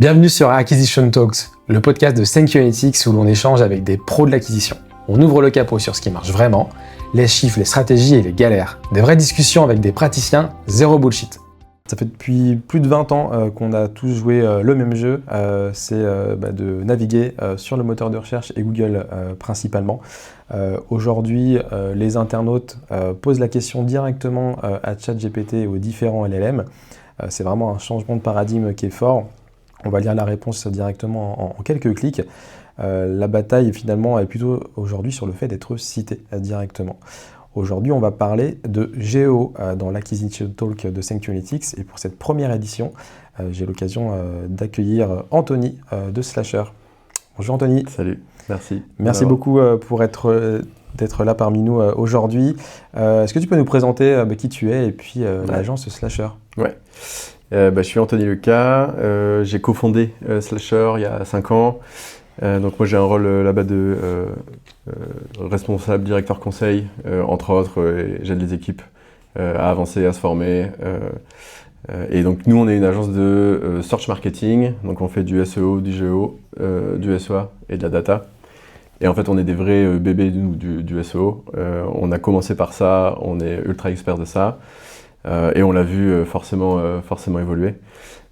Bienvenue sur Acquisition Talks, le podcast de Thank You Analytics où l'on échange avec des pros de l'acquisition. On ouvre le capot sur ce qui marche vraiment, les chiffres, les stratégies et les galères. Des vraies discussions avec des praticiens, zéro bullshit. Ça fait depuis plus de 20 ans qu'on a tous joué le même jeu, c'est de naviguer sur le moteur de recherche et Google principalement. Aujourd'hui, les internautes posent la question directement à ChatGPT et aux différents LLM. C'est vraiment un changement de paradigme qui est fort. On va lire la réponse directement en quelques clics. La bataille finalement est plutôt aujourd'hui sur le fait d'être cité directement. Aujourd'hui, on va parler de GEO dans l'Acquisition Talk de Thank You Analytics. Et pour cette première édition, j'ai l'occasion d'accueillir Anthony de Slasher. Bonjour Anthony. Salut, merci. Merci beaucoup d'être là parmi nous aujourd'hui. Est-ce que tu peux nous présenter qui tu es et puis l'agence Slasher? Ouais. Je suis Anthony Lecas, j'ai cofondé Slasher il y a 5 ans. Donc moi j'ai un rôle là-bas de responsable, directeur conseil, entre autres, et j'aide les équipes à avancer, à se former. Et donc nous on est une agence de search marketing, donc on fait du SEO, du GEO, du SEA et de la data. Et en fait on est des vrais bébés du SEO. On a commencé par ça, on est ultra expert de ça. Et on l'a vu forcément évoluer.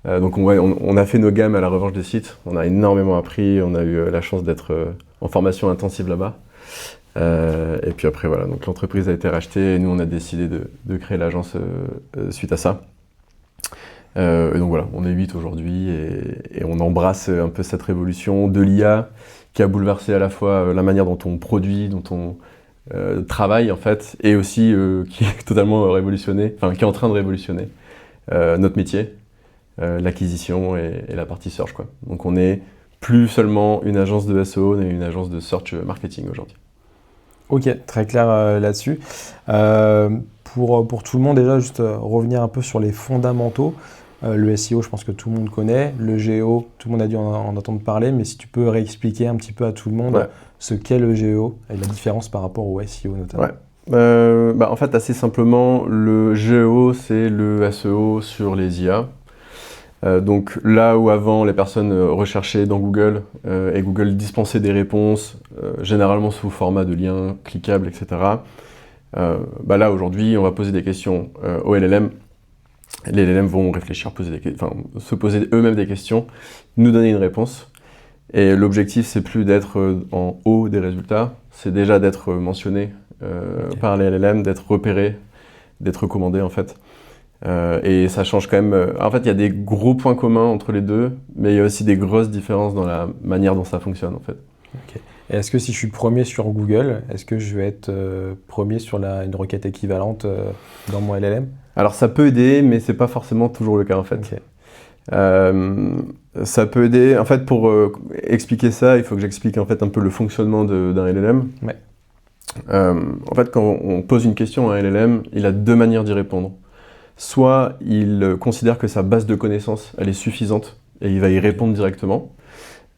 Donc on a fait nos gammes à la revanche des sites, on a énormément appris, on a eu la chance d'être en formation intensive là-bas. Et puis après voilà, donc l'entreprise a été rachetée et nous on a décidé de créer l'agence suite à ça. Et donc voilà, on est 8 aujourd'hui et on embrasse un peu cette révolution de l'IA qui a bouleversé à la fois la manière dont on produit, dont on travail en fait, et aussi qui est totalement révolutionné, enfin qui est en train de révolutionner notre métier, l'acquisition et la partie search quoi. Donc on est plus seulement une agence de SEO, on est une agence de search marketing aujourd'hui. Ok, très clair là-dessus. Pour tout le monde déjà, juste revenir un peu sur les fondamentaux. Le SEO, je pense que tout le monde connaît. Le GEO, tout le monde a dû en entendre parler, mais si tu peux réexpliquer un petit peu à tout le monde ce qu'est le GEO et la différence par rapport au SEO notamment. Ouais. En fait, assez simplement, le GEO, c'est le SEO sur les IA. Donc là où avant les personnes recherchaient dans Google et Google dispensait des réponses, généralement sous format de liens cliquables, etc. Là aujourd'hui, on va poser des questions aux LLM. Les LLM vont réfléchir, se poser eux-mêmes des questions, nous donner une réponse. Et l'objectif, c'est plus d'être en haut des résultats, c'est déjà d'être mentionné par les LLM, d'être repéré, d'être recommandé en fait. Et ça change quand même. En fait, il y a des gros points communs entre les deux, mais il y a aussi des grosses différences dans la manière dont ça fonctionne en fait. Okay. Et est-ce que si je suis premier sur Google, est-ce que je vais être premier sur une requête équivalente dans mon LLM? Alors ça peut aider, mais c'est pas forcément toujours le cas en fait. Okay. Ça peut aider. En fait, pour expliquer ça, il faut que j'explique en fait un peu le fonctionnement d'un LLM. Ouais. En fait, quand on pose une question à un LLM, il a deux manières d'y répondre. Soit il considère que sa base de connaissances elle est suffisante et il va y répondre directement.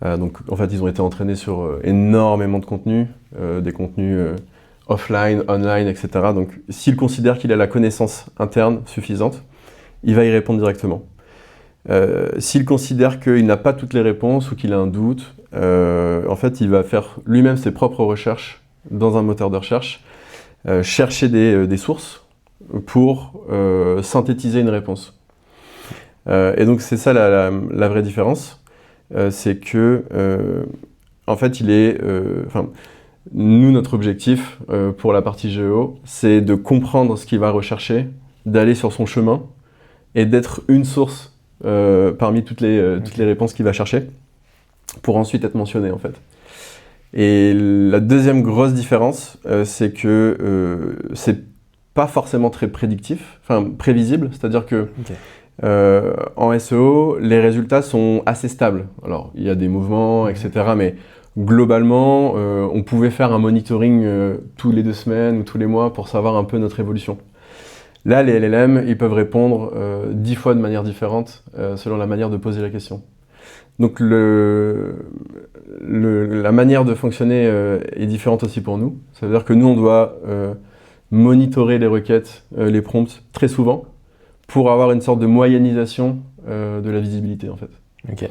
Donc en fait, ils ont été entraînés sur énormément de contenus, des contenus offline, online, etc. Donc s'il considère qu'il a la connaissance interne suffisante, il va y répondre directement. S'il considère qu'il n'a pas toutes les réponses ou qu'il a un doute, en fait, il va faire lui-même ses propres recherches dans un moteur de recherche, chercher des sources pour synthétiser une réponse. Et donc c'est ça la vraie différence. C'est que, en fait, nous, notre objectif pour la partie GEO, c'est de comprendre ce qu'il va rechercher, d'aller sur son chemin et d'être une source parmi toutes les réponses qu'il va chercher pour ensuite être mentionné, en fait. Et la deuxième grosse différence, c'est que c'est pas forcément très prévisible, c'est-à-dire que en SEO, les résultats sont assez stables. Alors, il y a des mouvements, etc. Mais globalement, on pouvait faire un monitoring tous les 2 semaines ou tous les mois pour savoir un peu notre évolution. Là, les LLM, ils peuvent répondre 10 fois de manière différente selon la manière de poser la question. Donc, la manière de fonctionner est différente aussi pour nous. Ça veut dire que nous, on doit monitorer les requêtes, les prompts très souvent, pour avoir une sorte de moyennisation de la visibilité en fait. Ok.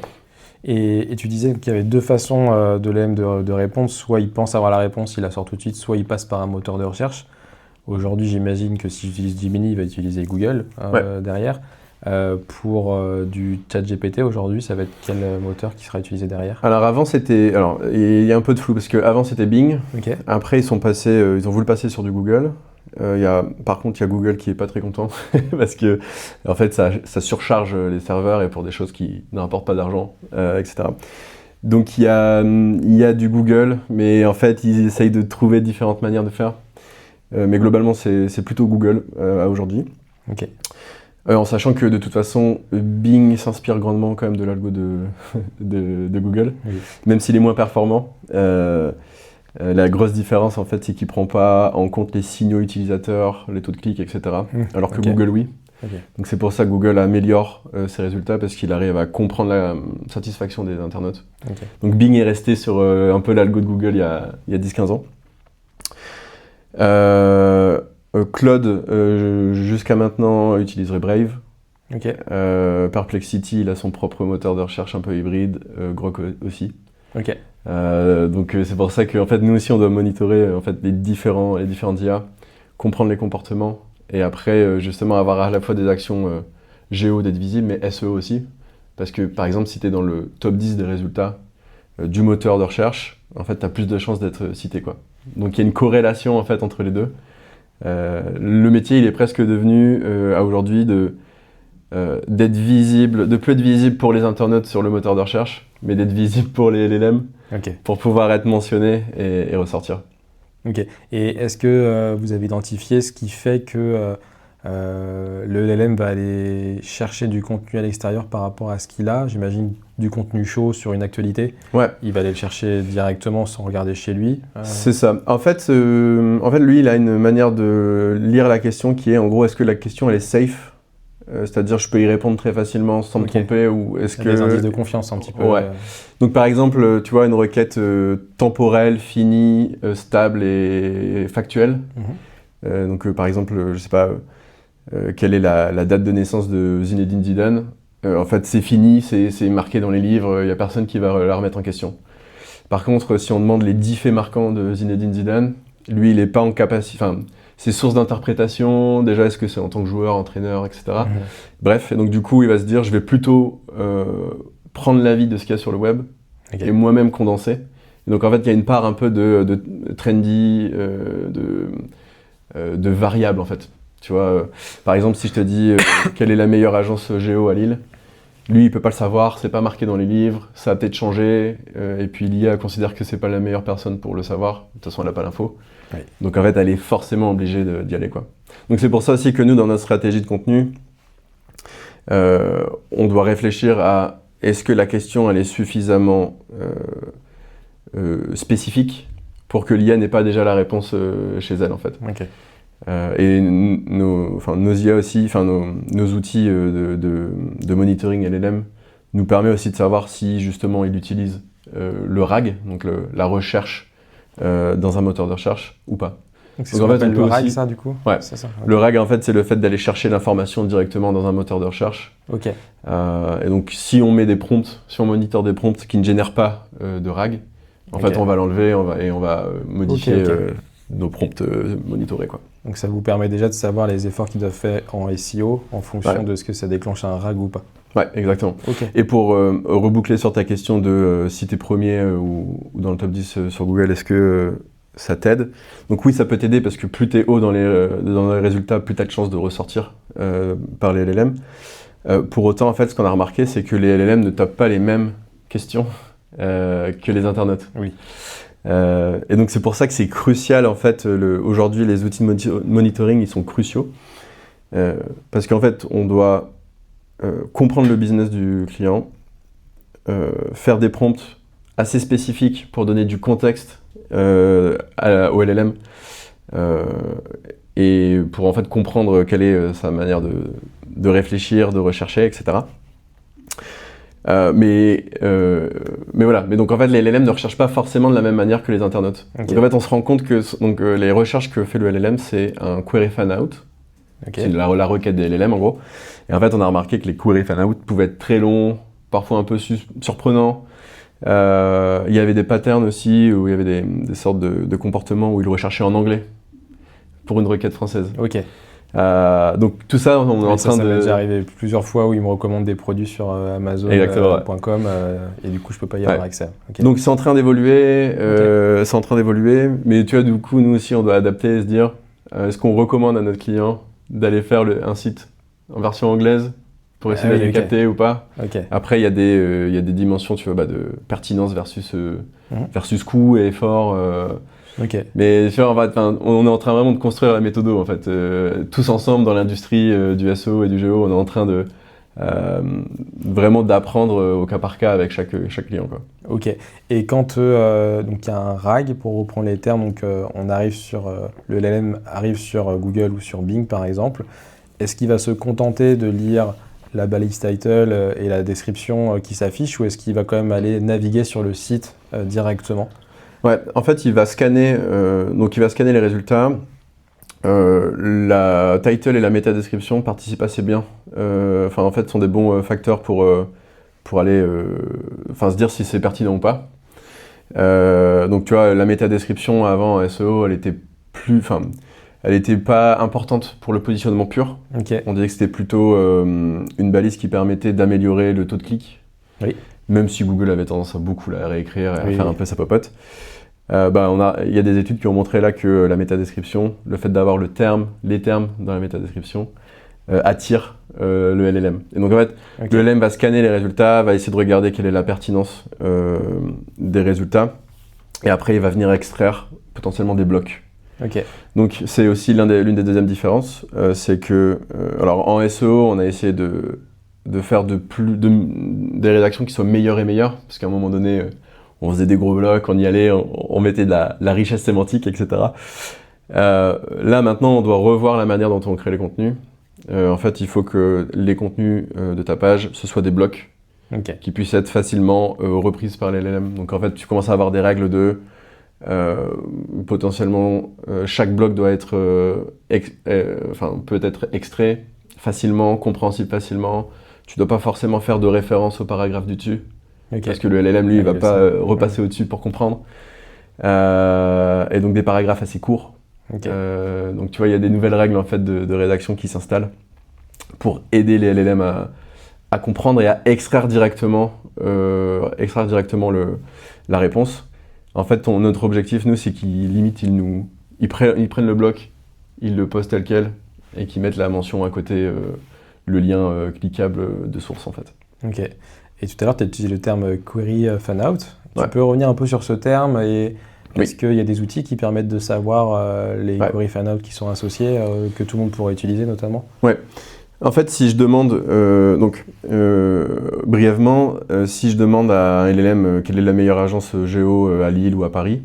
Et tu disais qu'il y avait deux façons de l'EM de répondre. Soit il pense avoir la réponse, il la sort tout de suite, soit il passe par un moteur de recherche. Aujourd'hui, j'imagine que si j'utilise Gemini, il va utiliser Google derrière. Pour du ChatGPT, aujourd'hui, ça va être quel moteur qui sera utilisé derrière? Alors avant c'était, alors il y a un peu de flou parce qu'avant c'était Bing. Ok. Après ils ont voulu passer sur du Google. Par contre il y a Google qui est pas très content parce que en fait ça surcharge les serveurs et pour des choses qui ne rapportent pas d'argent, etc. Donc il y a du Google, mais en fait ils essayent de trouver différentes manières de faire. Mais globalement c'est plutôt Google à aujourd'hui. Ok. En sachant que de toute façon, Bing s'inspire grandement quand même de l'algo de Google, Oui. même s'il est moins performant. La grosse différence en fait, c'est qu'il ne prend pas en compte les signaux utilisateurs, les taux de clics, etc. Alors que ok. Google, oui. Ok. Donc c'est pour ça que Google améliore ses résultats parce qu'il arrive à comprendre la satisfaction des internautes. Ok. Donc Bing est resté sur un peu l'algo de Google il y a 10-15 ans. Claude, jusqu'à maintenant, utiliserait Brave. Ok. Perplexity, il a son propre moteur de recherche un peu hybride. Grok aussi. Ok. Donc c'est pour ça que en fait, nous aussi, on doit monitorer en fait, les différentes IA, comprendre les comportements, et après, justement, avoir à la fois des actions géo d'être visible, mais SEO aussi. Parce que, par exemple, si tu es dans le top 10 des résultats du moteur de recherche, en fait, tu as plus de chances d'être cité, quoi. Donc il y a une corrélation en fait, entre les deux. Le métier, il est presque devenu à aujourd'hui d'être visible, de plus être visible pour les internautes sur le moteur de recherche, mais d'être visible pour les LLM Ok. pour pouvoir être mentionné et ressortir. Ok. Et est-ce que vous avez identifié ce qui fait que le LLM va aller chercher du contenu à l'extérieur par rapport à ce qu'il a? J'imagine du contenu chaud sur une actualité. Ouais. Il va aller le chercher directement sans regarder chez lui. C'est ça. En fait, lui, il a une manière de lire la question qui est, en gros, est-ce que la question, elle est safe? C'est-à-dire, je peux y répondre très facilement sans me tromper, ou est-ce que... Des indices de confiance un petit peu. Ouais. Donc, par exemple, tu vois, une requête temporelle, finie, stable et factuelle. Donc, par exemple, je sais pas, quelle est la date de naissance de Zinedine Zidane? En fait, c'est fini, c'est marqué dans les livres, il n'y a personne qui va la remettre en question. Par contre, si on demande les 10 faits marquants de Zinedine Zidane, lui, il n'est pas en capacité... Enfin, ses sources d'interprétation, déjà, est-ce que c'est en tant que joueur, entraîneur, etc. Bref, et donc du coup, il va se dire, je vais plutôt prendre l'avis de ce qu'il y a sur le web et moi-même condenser. Et donc en fait, il y a une part un peu de trendy, de variable en fait. Tu vois, par exemple, si je te dis quelle est la meilleure agence géo à Lille, lui, il peut pas le savoir, c'est pas marqué dans les livres, ça a peut-être changé, et puis l'IA considère que c'est pas la meilleure personne pour le savoir. De toute façon, elle n'a pas l'info. Oui. Donc en fait, elle est forcément obligée d'y aller, quoi. Donc c'est pour ça aussi que nous, dans notre stratégie de contenu, on doit réfléchir à est-ce que la question elle est suffisamment spécifique pour que l'IA n'ait pas déjà la réponse chez elle, en fait. Ok. Et nos IA aussi, nos outils de monitoring LLM nous permet aussi de savoir si justement il utilise le RAG, donc la recherche dans un moteur de recherche ou pas. Donc c'est ce qu'on appelle le RAG, ça, du coup? Ouais. C'est ça. Okay. Le RAG, en fait, c'est le fait d'aller chercher l'information directement dans un moteur de recherche. Ok. Et donc, si on met des prompts, si on monitore des prompts qui ne génèrent pas de RAG, en fait, on va l'enlever et on va modifier nos prompts monitorés, quoi. Donc ça vous permet déjà de savoir les efforts qui doivent faire en SEO en fonction de ce que ça déclenche un RAG ou pas. Ouais, exactement. Okay. Et pour reboucler sur ta question de si tu es premier ou dans le top 10 sur Google, est-ce que ça t'aide? Donc oui, ça peut t'aider parce que plus tu es haut dans les résultats, plus tu as de chances de ressortir par les LLM. Pour autant, en fait, ce qu'on a remarqué, c'est que les LLM ne tapent pas les mêmes questions que les internautes. Oui. Et donc c'est pour ça que c'est crucial, en fait, aujourd'hui les outils de monitoring, ils sont cruciaux. Parce qu'en fait, on doit comprendre le business du client, faire des prompts assez spécifiques pour donner du contexte au LLM et pour en fait comprendre quelle est sa manière de réfléchir, de rechercher, etc. Mais voilà. Mais donc en fait, les LLM ne recherchent pas forcément de la même manière que les internautes. Okay. Donc en fait, on se rend compte que les recherches que fait le LLM, c'est un query fan-out. Okay. C'est la requête des LLM en gros. Et en fait, on a remarqué que les query fan-out pouvaient être très longs, parfois un peu surprenants. Il y avait des patterns aussi, où il y avait des sortes de comportements où il recherchait en anglais pour une requête française. Ok. Donc tout ça, on est en train ça de... m'est déjà arrivé plusieurs fois où ils me recommandent des produits sur Amazon.com et du coup je peux pas y avoir accès. Okay. Donc c'est en train d'évoluer, mais tu vois, du coup nous aussi on doit adapter et se dire, est-ce qu'on recommande à notre client d'aller faire un site en version anglaise pour essayer d'aller capter ou pas. Après il y a des dimensions, tu vois, de pertinence versus coût et effort. Mais tu vois, on est en train vraiment de construire la méthode en fait. Tous ensemble dans l'industrie du SEO et du GEO, on est en train de vraiment d'apprendre au cas par cas avec chaque client, quoi. Ok. Et quand donc il y a un RAG, pour reprendre les termes, donc on arrive sur le LLM arrive sur Google ou sur Bing par exemple, est-ce qu'il va se contenter de lire la balise title et la description qui s'affiche, ou est-ce qu'il va quand même aller naviguer sur le site directement? Ouais, en fait, il va scanner les résultats. La title et la métadescription participent assez bien. En fait, sont des bons facteurs pour aller se dire si c'est pertinent ou pas. Donc, tu vois, la métadescription avant en SEO, elle était pas importante pour le positionnement pur. On disait que c'était plutôt une balise qui permettait d'améliorer le taux de clic. Oui. Même si Google avait tendance à beaucoup la réécrire et à faire un peu sa popote. Il y a des études qui ont montré là que la métadescription, le fait d'avoir les termes dans la métadescription, attire le LLM. Et donc en fait, le LLM va scanner les résultats, va essayer de regarder quelle est la pertinence des résultats, et après il va venir extraire potentiellement des blocs. Donc c'est aussi l'une des deuxièmes différences, c'est que alors en SEO, on a essayé de faire des rédactions qui soient meilleures et meilleures, parce qu'à un moment donné, on faisait des gros blocs, on y allait, on mettait de la richesse sémantique, etc. Là, maintenant, on doit revoir la manière dont on crée les contenus. En fait, il faut que les contenus de ta page, ce soient des blocs qui puissent être facilement reprises par les LLM. Donc, en fait, tu commences à avoir des règles de potentiellement, chaque bloc doit être peut être extrait facilement, compréhensible facilement. Tu dois pas forcément faire de référence au paragraphe du dessus. Parce que le LLM, lui, il va pas repasser au-dessus pour comprendre. Et donc des paragraphes assez courts. Donc tu vois, il y a des nouvelles règles en fait de rédaction qui s'installent pour aider les LLM à comprendre et à extraire directement la réponse. En fait, notre objectif, nous, c'est ils prennent le bloc, ils le postent tel quel et qu'ils mettent la mention à côté, le lien cliquable de source en fait. Et tout à l'heure, tu as utilisé le terme query fanout. Tu peux revenir un peu sur ce terme et est-ce qu'il y a des outils qui permettent de savoir les query fanout qui sont associés, que tout le monde pourrait utiliser notamment? Ouais. En fait, si je demande, brièvement, si je demande à un LLM quelle est la meilleure agence géo à Lille ou à Paris,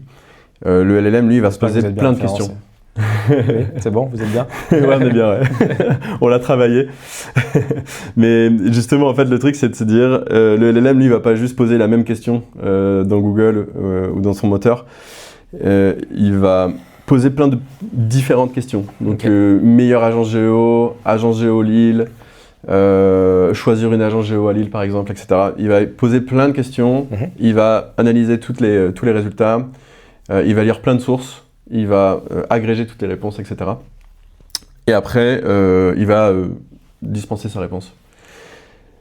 le LLM, lui, va se poser plein de questions. Oui, c'est bon, vous êtes bien? Ouais, on est bien, ouais. On l'a travaillé. Mais justement, en fait, le truc, c'est de se dire, le LLM, lui, va pas juste poser la même question dans Google ou dans son moteur. Il va poser plein de différentes questions. Donc, meilleure agence géo Lille, choisir une agence géo à Lille, par exemple, etc. Il va poser plein de questions. Il va analyser tous les résultats. Il va lire plein de sources. Il va agréger toutes les réponses, etc. Et après, il va dispenser sa réponse.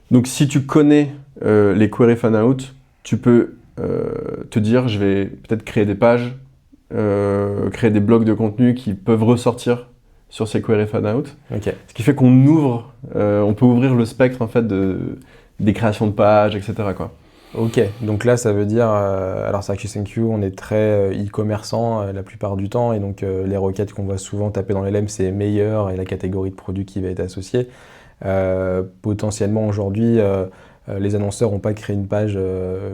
Donc si tu connais les query fanout, tu peux te dire, je vais peut-être créer des pages, créer des blocs de contenu qui peuvent ressortir sur ces query fanout. Ce qui fait qu'on on peut ouvrir le spectre en fait des créations de pages, etc. quoi. Donc là ça veut dire, alors c'est vrai que chez CenQ on est très e-commerçant la plupart du temps et donc les requêtes qu'on va souvent taper dans les LLM c'est meilleur et la catégorie de produits qui va être associée. Potentiellement aujourd'hui les annonceurs n'ont pas créé une page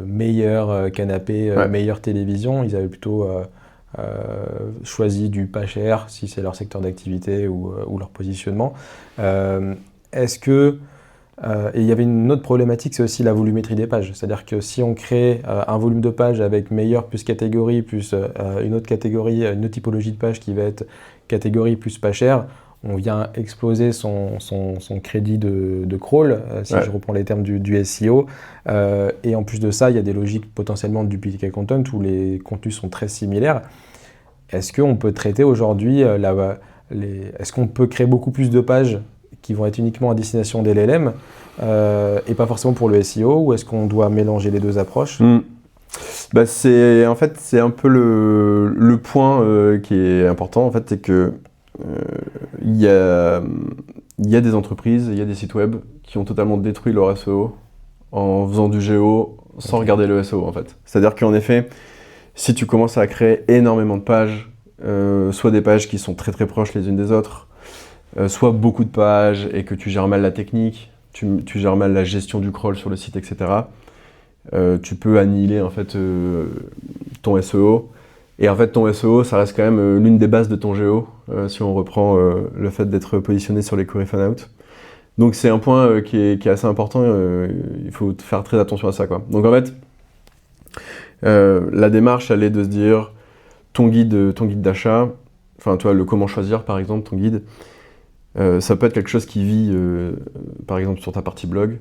meilleur canapé, meilleure télévision, ils avaient plutôt choisi du pas cher si c'est leur secteur d'activité ou leur positionnement. Est-ce que et il y avait une autre problématique, c'est aussi la volumétrie des pages. C'est-à-dire que si on crée un volume de pages avec meilleur plus catégorie, plus une autre catégorie, une autre typologie de page qui va être catégorie plus pas cher, on vient exploser son crédit de crawl, si je reprends les termes du SEO. Et en plus de ça, il y a des logiques potentiellement de duplicate content où les contenus sont très similaires. Est-ce qu'on peut traiter aujourd'hui, est-ce qu'on peut créer beaucoup plus de pages qui vont être uniquement à destination des LLM et pas forcément pour le SEO, ou est-ce qu'on doit mélanger les deux approches? C'est un peu le point qui est important, en fait, c'est que il y a des entreprises, il y a des sites web qui ont totalement détruit leur SEO en faisant du GEO sans regarder le SEO, en fait. C'est-à-dire qu'en effet, si tu commences à créer énormément de pages, soit des pages qui sont très très proches les unes des autres, soit beaucoup de pages et que tu gères mal la technique, tu gères mal la gestion du crawl sur le site, etc., tu peux annihiler en fait ton SEO. Et en fait, ton SEO, ça reste quand même l'une des bases de ton GEO, si on reprend le fait d'être positionné sur les query fan-out. Donc c'est un point qui est assez important, il faut faire très attention à ça, quoi. Donc en fait, la démarche, elle est de se dire, ton guide d'achat, enfin tu vois, le comment choisir par exemple, ton guide, ça peut être quelque chose qui vit par exemple sur ta partie blog.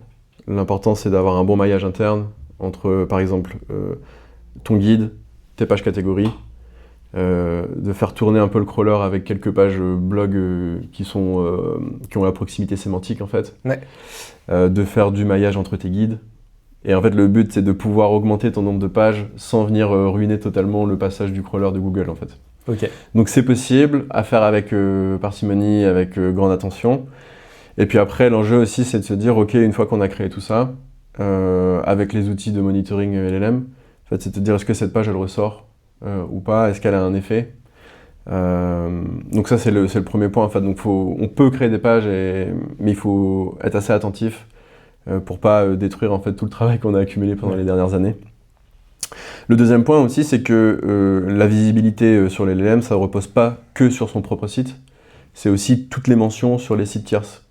L'important c'est d'avoir un bon maillage interne entre par exemple ton guide, tes pages catégories, de faire tourner un peu le crawler avec quelques pages blog qui ont la proximité sémantique en fait, de faire du maillage entre tes guides. Et en fait, le but, c'est de pouvoir augmenter ton nombre de pages sans venir ruiner totalement le passage du crawler de Google, en fait. Donc c'est possible à faire avec parcimonie, avec grande attention. Et puis après, l'enjeu aussi, c'est de se dire, ok, une fois qu'on a créé tout ça, avec les outils de monitoring LLM, en fait, c'est de dire, est-ce que cette page, elle ressort ou pas? Est-ce qu'elle a un effet? Donc ça, c'est le premier point, en fait. Donc on peut créer des pages, mais il faut être assez attentif pour pas détruire en fait tout le travail qu'on a accumulé pendant les dernières années. Le deuxième point aussi, c'est que la visibilité sur les LLM, ça ne repose pas que sur son propre site, c'est aussi toutes les mentions sur les sites tierces.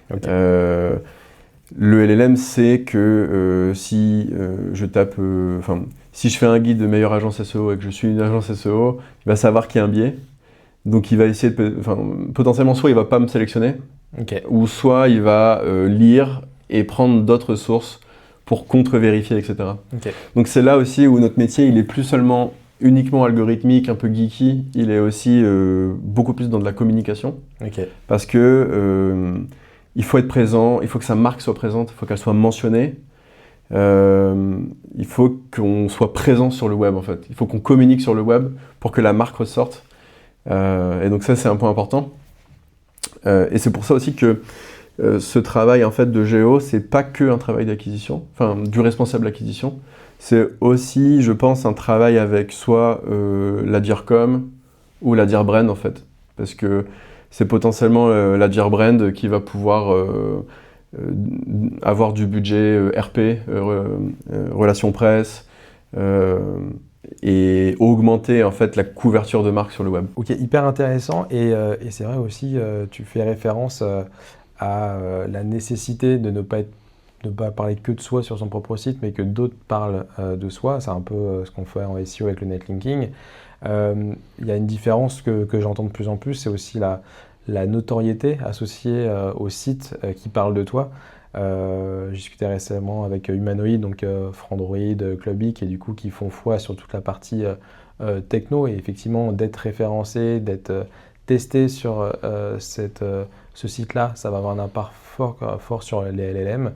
Le LLM sait que si je tape, si je fais un guide de meilleure agence SEO et que je suis une agence SEO, il va savoir qu'il y a un biais, donc il va essayer potentiellement soit il va pas me sélectionner, ou soit il va lire et prendre d'autres sources pour contre-vérifier, etc. Donc c'est là aussi où notre métier, il est plus seulement uniquement algorithmique, un peu geeky, il est aussi beaucoup plus dans de la communication. Parce que il faut être présent, il faut que sa marque soit présente, il faut qu'elle soit mentionnée. Il faut qu'on soit présent sur le web en fait. Il faut qu'on communique sur le web pour que la marque ressorte. Et donc ça, c'est un point important. Et c'est pour ça aussi que ce travail en fait de GEO, c'est pas que un travail d'acquisition, enfin du responsable d'acquisition, c'est aussi, je pense, un travail avec soit la DIRCOM ou la DIRBRAND en fait, parce que c'est potentiellement la DIRBRAND qui va pouvoir avoir du budget RP, relations presse, et augmenter en fait la couverture de marque sur le web. Ok, hyper intéressant, et c'est vrai aussi, tu fais référence à la nécessité de ne pas parler que de soi sur son propre site, mais que d'autres parlent de soi. C'est un peu ce qu'on fait en SEO avec le netlinking. Il y a une différence que j'entends de plus en plus, c'est aussi la notoriété associée aux sites qui parlent de toi. J'ai discuté récemment avec Humanoid, donc Frandroid, Clubic, et du coup qui font foi sur toute la partie techno, et effectivement d'être référencé, d'être testé sur ce site-là, ça va avoir un impact fort sur les LLM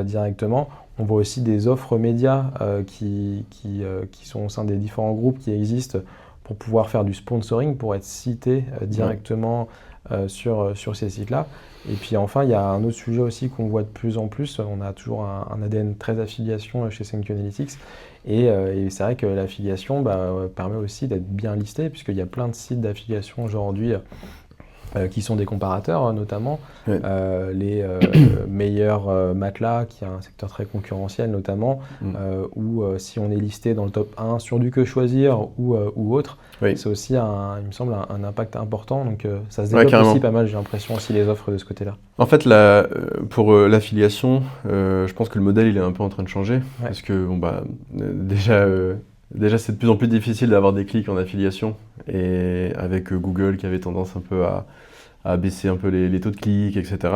directement. On voit aussi des offres médias qui sont au sein des différents groupes qui existent pour pouvoir faire du sponsoring, pour être cité directement sur ces sites-là. Et puis enfin, il y a un autre sujet aussi qu'on voit de plus en plus. On a toujours un ADN très affiliation chez SenQ Analytics. Et c'est vrai que l'affiliation permet aussi d'être bien listé, puisqu'il y a plein de sites d'affiliation aujourd'hui qui sont des comparateurs, notamment les meilleurs matelas, qui est un secteur très concurrentiel notamment, où si on est listé dans le top 1 sur du Que Choisir ou autre, c'est aussi, il me semble, un impact important. Donc ça se développe aussi pas mal, j'ai l'impression, aussi les offres de ce côté-là. En fait, pour l'affiliation, je pense que le modèle il est un peu en train de changer, parce que déjà c'est de plus en plus difficile d'avoir des clics en affiliation, et avec Google qui avait tendance un peu à à baisser un peu les taux de clics, etc.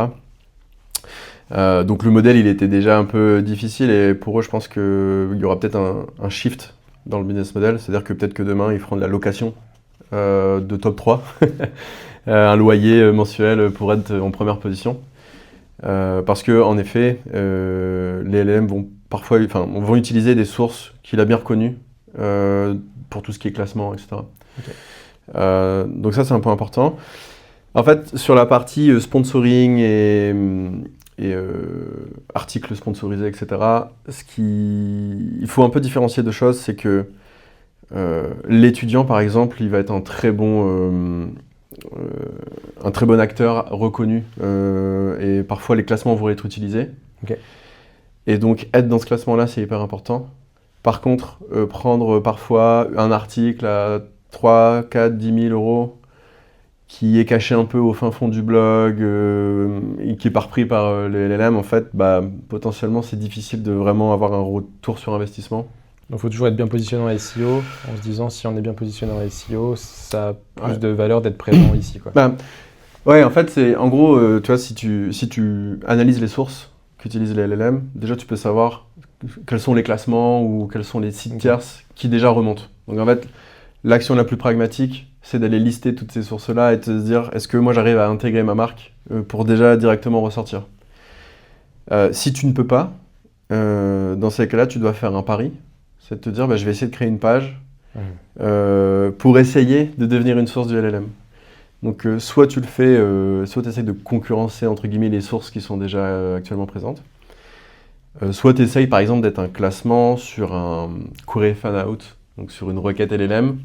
Donc le modèle, il était déjà un peu difficile et pour eux, je pense qu'il y aura peut-être un shift dans le business model, c'est-à-dire que peut-être que demain, ils feront de la location de top 3, un loyer mensuel pour être en première position. Parce que en effet, les LLM vont utiliser des sources qu'il a bien reconnues pour tout ce qui est classement, etc. Okay. Donc ça, c'est un point important. En fait, sur la partie sponsoring et articles sponsorisés, etc., il faut un peu différencier deux choses, c'est que l'étudiant, par exemple, il va être un très bon acteur reconnu et parfois les classements vont être utilisés. Okay. Et donc être dans ce classement-là, c'est hyper important. Par contre, prendre parfois un article à 3, 4, 10 000 euros qui est caché un peu au fin fond du blog et qui est pas repris par les LLM, en fait, potentiellement c'est difficile de vraiment avoir un retour sur investissement. Donc il faut toujours être bien positionné en SEO, en se disant si on est bien positionné en SEO, ça a plus de valeur d'être présent ici, quoi. Ouais, en fait, c'est en gros, tu vois, si tu analyses les sources qu'utilisent les LLM, déjà tu peux savoir quels sont les classements ou quels sont les sites tierces qui déjà remontent. Donc en fait, l'action la plus pragmatique, c'est d'aller lister toutes ces sources-là et de se dire, est-ce que moi j'arrive à intégrer ma marque pour déjà directement ressortir. Si tu ne peux pas, dans ces cas-là, tu dois faire un pari. C'est de te dire, je vais essayer de créer une page pour essayer de devenir une source du LLM. Donc soit tu le fais, soit tu essayes de concurrencer entre guillemets les sources qui sont déjà actuellement présentes, soit tu essayes par exemple d'être un classement sur un query fan-out, donc sur une requête LLM,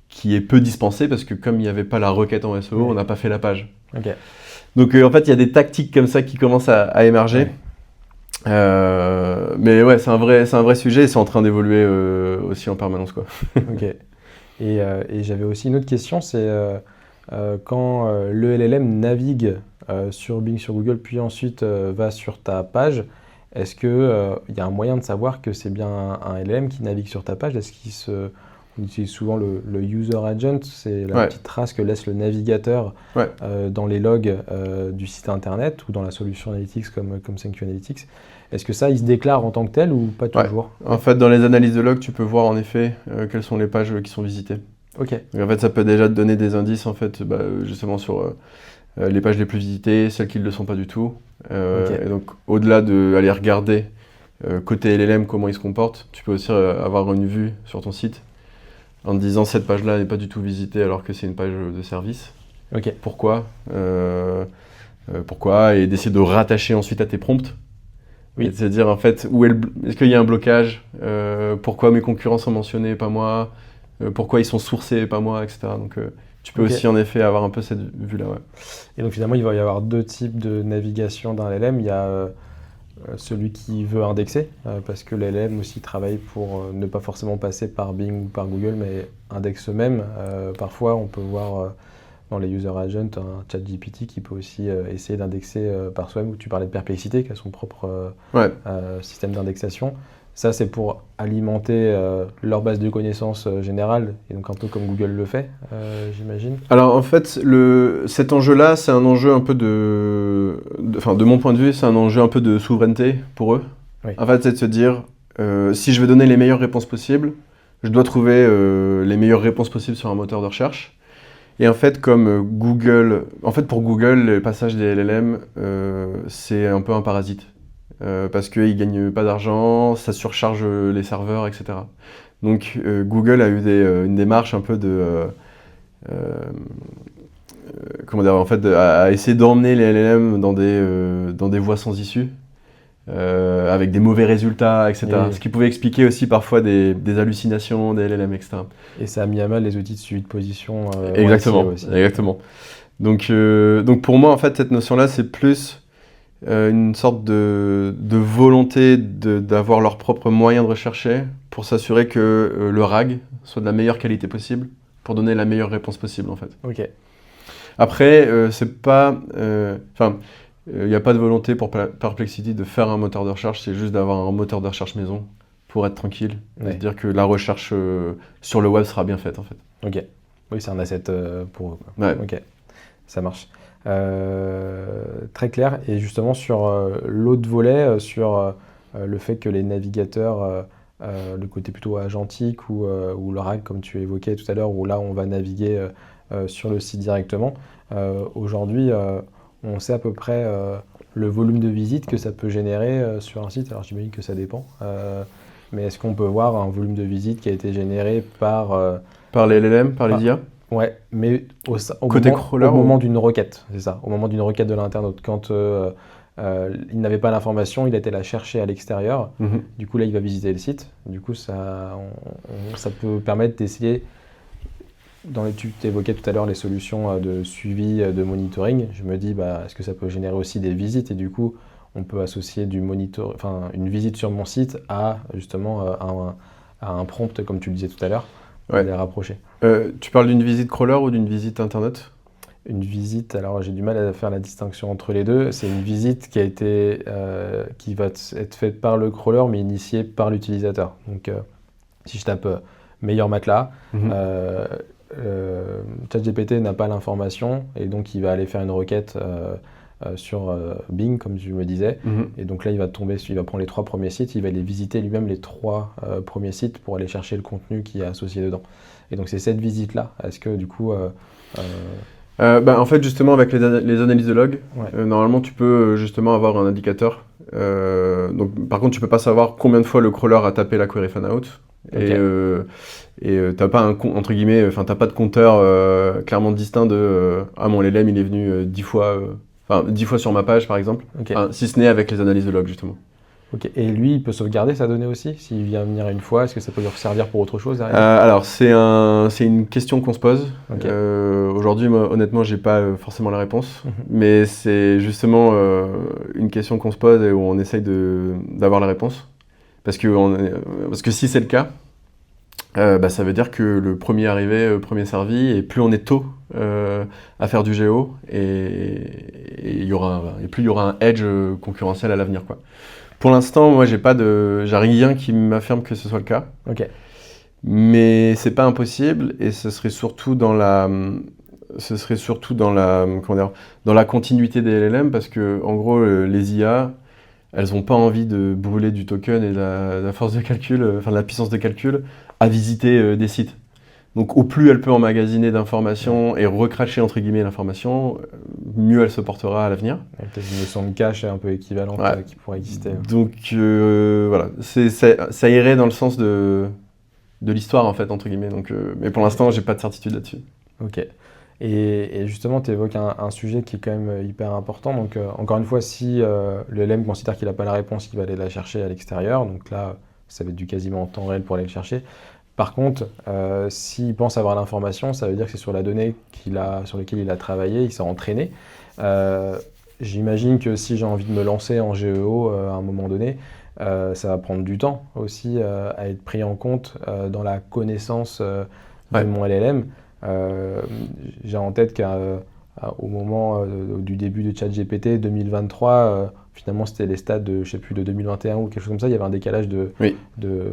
qui est peu dispensée parce que comme il n'y avait pas la requête en SEO, on n'a pas fait la page. Okay. Donc en fait, il y a des tactiques comme ça qui commencent à émerger. Mais ouais, c'est un vrai sujet et c'est en train d'évoluer aussi en permanence, quoi. Ok. Et j'avais aussi une autre question, c'est quand le LLM navigue sur Bing, sur Google, puis ensuite va sur ta page, est-ce qu'il y a un moyen de savoir que c'est bien un LLM qui navigue sur ta page? On utilise souvent le user agent, c'est la petite trace que laisse le navigateur dans les logs du site internet ou dans la solution Analytics comme ThanQ Analytics. Est-ce que ça, il se déclare en tant que tel ou pas toujours? En fait, dans les analyses de logs, tu peux voir en effet quelles sont les pages qui sont visitées. Ok. Donc, en fait, ça peut déjà te donner des indices en fait, justement sur les pages les plus visitées, celles qui ne le sont pas du tout. Et donc, au-delà d'aller regarder côté LLM comment il se comporte, tu peux aussi avoir une vue sur ton site en te disant cette page-là n'est pas du tout visitée alors que c'est une page de service. Okay. Pourquoi et d'essayer de rattacher ensuite à tes prompts. Oui. Et de se dire en fait, est-ce qu'il y a un blocage, pourquoi mes concurrents sont mentionnés et pas moi, pourquoi ils sont sourcés et pas moi, etc. Donc tu peux aussi en effet avoir un peu cette vue-là. Ouais. Et donc finalement, il va y avoir deux types de navigation d'un LLM. Il y a celui qui veut indexer, parce que les LLM aussi travaillent pour ne pas forcément passer par Bing ou par Google, mais indexent eux-mêmes. Parfois, on peut voir dans les user agents un ChatGPT qui peut aussi essayer d'indexer par soi-même, où tu parlais de Perplexity, qui a son propre système d'indexation. Ça, c'est pour alimenter leur base de connaissances générale, et donc un peu comme Google le fait, j'imagine. Alors en fait, cet enjeu-là, c'est un enjeu un peu de mon point de vue, c'est un enjeu un peu de souveraineté pour eux. Oui. En fait, c'est de se dire, si je veux donner les meilleures réponses possibles, je dois trouver les meilleures réponses possibles sur un moteur de recherche. Et en fait, comme Google, pour Google, le passage des LLM, c'est un peu un parasite. Parce qu'ils ne gagnent pas d'argent, ça surcharge les serveurs, etc. Donc Google a eu une démarche un peu à essayer d'emmener les LLM dans des voies sans issue, avec des mauvais résultats, etc. Ce qui pouvait expliquer aussi parfois des hallucinations des LLM, etc. Et ça a mis à mal les outils de suivi de position. Exactement. Donc pour moi, en fait, cette notion-là, c'est plus une sorte de volonté d'avoir leurs propres moyens de rechercher pour s'assurer que le RAG soit de la meilleure qualité possible pour donner la meilleure réponse possible, en fait. Ok. Après, c'est pas... il n'y a pas de volonté pour Perplexity de faire un moteur de recherche, c'est juste d'avoir un moteur de recherche maison pour être tranquille, et se dire que la recherche sur le web sera bien faite, en fait. Ok. Oui, c'est un asset pour eux, quoi. Ouais. Ok, ça marche. Très clair. Et justement, sur l'autre volet, sur le fait que les navigateurs, le côté plutôt agentique ou le RAG, comme tu évoquais tout à l'heure, où là, on va naviguer sur le site directement. Aujourd'hui, on sait à peu près le volume de visites que ça peut générer sur un site. Alors, j'imagine que ça dépend. Mais est-ce qu'on peut voir un volume de visites qui a été généré par... Par les LLM, par les IA? Ouais, mais Côté crawler, au moment d'une requête, c'est ça, au moment d'une requête de l'internaute. Quand il n'avait pas l'information, il était la chercher à l'extérieur. Du coup, là, il va visiter le site. Du coup, ça peut permettre d'essayer, tu évoquais tout à l'heure les solutions de suivi, de monitoring. Je me dis, est-ce que ça peut générer aussi des visites? Et du coup, on peut associer une visite sur mon site à justement à un prompt, comme tu le disais tout à l'heure. Ouais. Les rapprocher. Tu parles d'une visite crawler ou d'une visite internet? Une visite, alors j'ai du mal à faire la distinction entre les deux. C'est une visite qui va être faite par le crawler, mais initiée par l'utilisateur. Donc, si je tape meilleur matelas, ChatGPT n'a pas l'information et donc il va aller faire une requête sur Bing, comme tu me disais. Et donc là, il va prendre les 3 premiers sites, il va les visiter lui-même les 3 premiers sites pour aller chercher le contenu qui est associé dedans. Et donc c'est cette visite-là. Est-ce que du coup... en fait, justement, avec les analyses de log, Ouais. normalement, tu peux justement avoir un indicateur. Donc, par contre, tu peux pas savoir combien de fois le crawler a tapé la query fanout. Ok. Et t'as pas entre guillemets, t'as pas de compteur clairement distinct de mon LLM il est venu 10 fois, 10 fois sur ma page par exemple. Ok. Si ce n'est avec les analyses de log justement. Ok. Et lui, il peut sauvegarder sa donnée aussi? S'il vient venir une fois, est-ce que ça peut lui servir pour autre chose derrière? Alors c'est une question qu'on se pose. Ok. Aujourd'hui, moi, honnêtement, j'ai pas forcément la réponse, mais c'est justement une question qu'on se pose et où on essaye d'avoir la réponse. Parce que si c'est le cas, ça veut dire que le premier arrivé, premier servi, et plus on est tôt à faire du géo, et plus il y aura un edge concurrentiel à l'avenir, quoi. Pour l'instant, moi, j'ai rien qui m'affirme que ce soit le cas. Ok. Mais c'est pas impossible, et ce serait surtout dans la continuité des LLM, parce que en gros, les IA, elles n'ont pas envie de brûler du token et de la force de calcul, de la puissance de calcul, à visiter des sites. Donc au plus elle peut emmagasiner d'informations et recracher entre guillemets l'information, mieux elle se portera à l'avenir. Il y a peut-être une notion de cache un peu équivalente qui pourrait exister. Donc voilà, ça irait dans le sens de l'histoire en fait, entre guillemets. Donc, mais pour l'instant, j'ai pas de certitude là-dessus. Ok. Et justement, tu évoques un sujet qui est quand même hyper important. Donc, encore une fois, si le LM considère qu'il n'a pas la réponse, il va aller la chercher à l'extérieur. Donc là, ça va être du quasiment en temps réel pour aller le chercher. Par contre, s'il pense avoir l'information, ça veut dire que c'est sur la donnée sur laquelle il a travaillé, il s'est entraîné. J'imagine que si j'ai envie de me lancer en GEO à un moment donné, ça va prendre du temps aussi à être pris en compte dans la connaissance de mon LLM. J'ai en tête qu'au moment du début de ChatGPT 2023, finalement c'était les stats de, je sais plus, de 2021 ou quelque chose comme ça, il y avait un décalage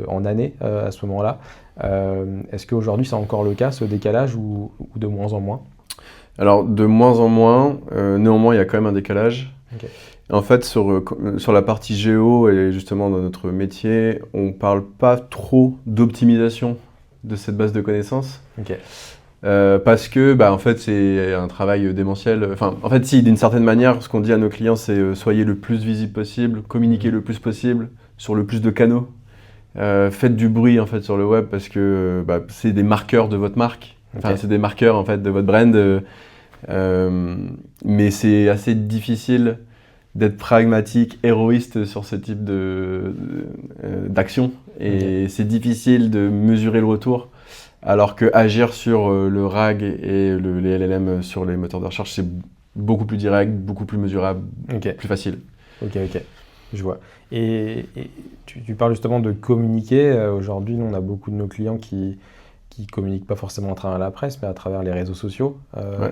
en années à ce moment-là. Est-ce qu'aujourd'hui c'est encore le cas, ce décalage, ou de moins en moins? Alors de moins en moins, néanmoins il y a quand même un décalage. Okay. En fait, sur la partie géo et justement dans notre métier, on parle pas trop d'optimisation de cette base de connaissances. Okay. Parce que en fait c'est un travail démentiel. En fait, si d'une certaine manière, ce qu'on dit à nos clients, c'est soyez le plus visible possible, communiquez le plus possible sur le plus de canaux, faites du bruit en fait sur le web, parce que c'est des marqueurs de votre marque. Okay. C'est des marqueurs en fait de votre brand. Mais c'est assez difficile d'être pragmatique, héroïste sur ce type d'action, et c'est difficile de mesurer le retour. Alors que agir sur le RAG et les LLM sur les moteurs de recherche, c'est beaucoup plus direct, beaucoup plus mesurable, plus facile. Ok, je vois. Et tu parles justement de communiquer. Aujourd'hui, nous, on a beaucoup de nos clients qui communiquent pas forcément à travers la presse, mais à travers les réseaux sociaux.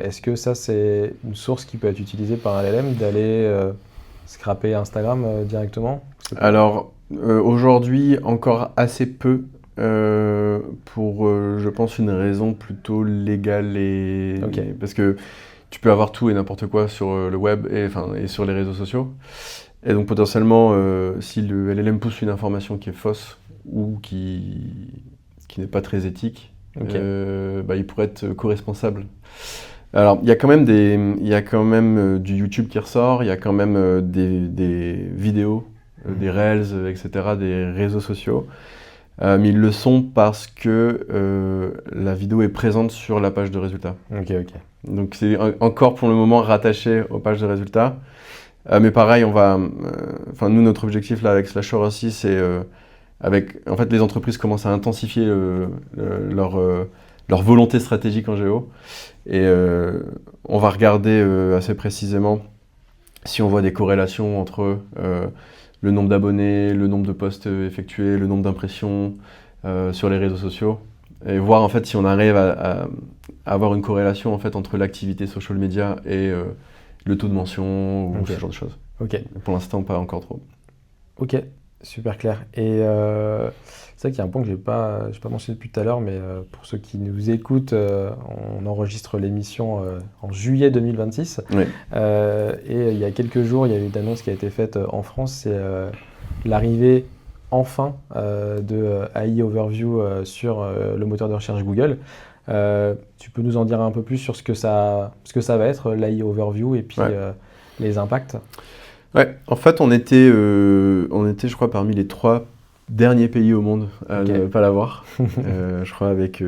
Est-ce que ça, c'est une source qui peut être utilisée par un LLM, d'aller scraper Instagram directement? Alors, aujourd'hui, encore assez peu. Pour, je pense, une raison plutôt légale, parce que tu peux avoir tout et n'importe quoi sur le web et sur les réseaux sociaux. Et donc potentiellement, si le LLM pousse une information qui est fausse ou qui n'est pas très éthique, il pourrait être co-responsable. Alors, il y a quand même du YouTube qui ressort, il y a quand même des vidéos, des Reels, etc., des réseaux sociaux. Mais ils le sont parce que la vidéo est présente sur la page de résultats. Donc c'est encore pour le moment rattaché aux pages de résultats. Mais pareil, nous, notre objectif là avec Slasher aussi, c'est en fait, les entreprises commencent à intensifier leur volonté stratégique en géo. Et on va regarder assez précisément si on voit des corrélations entre le nombre d'abonnés, le nombre de posts effectués, le nombre d'impressions sur les réseaux sociaux, et voir en fait si on arrive à avoir une corrélation en fait entre l'activité social media et le taux de mention ou ce genre de choses. Pour l'instant, pas encore trop. Ok, super clair. Et c'est vrai qu'il y a un point que je n'ai pas mentionné depuis tout à l'heure, mais pour ceux qui nous écoutent, on enregistre l'émission en juillet 2026. Oui. Et il y a quelques jours, il y a eu une annonce qui a été faite en France, c'est l'arrivée enfin de AI Overview sur le moteur de recherche Google. Tu peux nous en dire un peu plus sur ce que ça va être, l'AI Overview, et puis les impacts? Ouais, en fait, on était, je crois, parmi les 3 derniers pays au monde à ne pas l'avoir. Je crois avec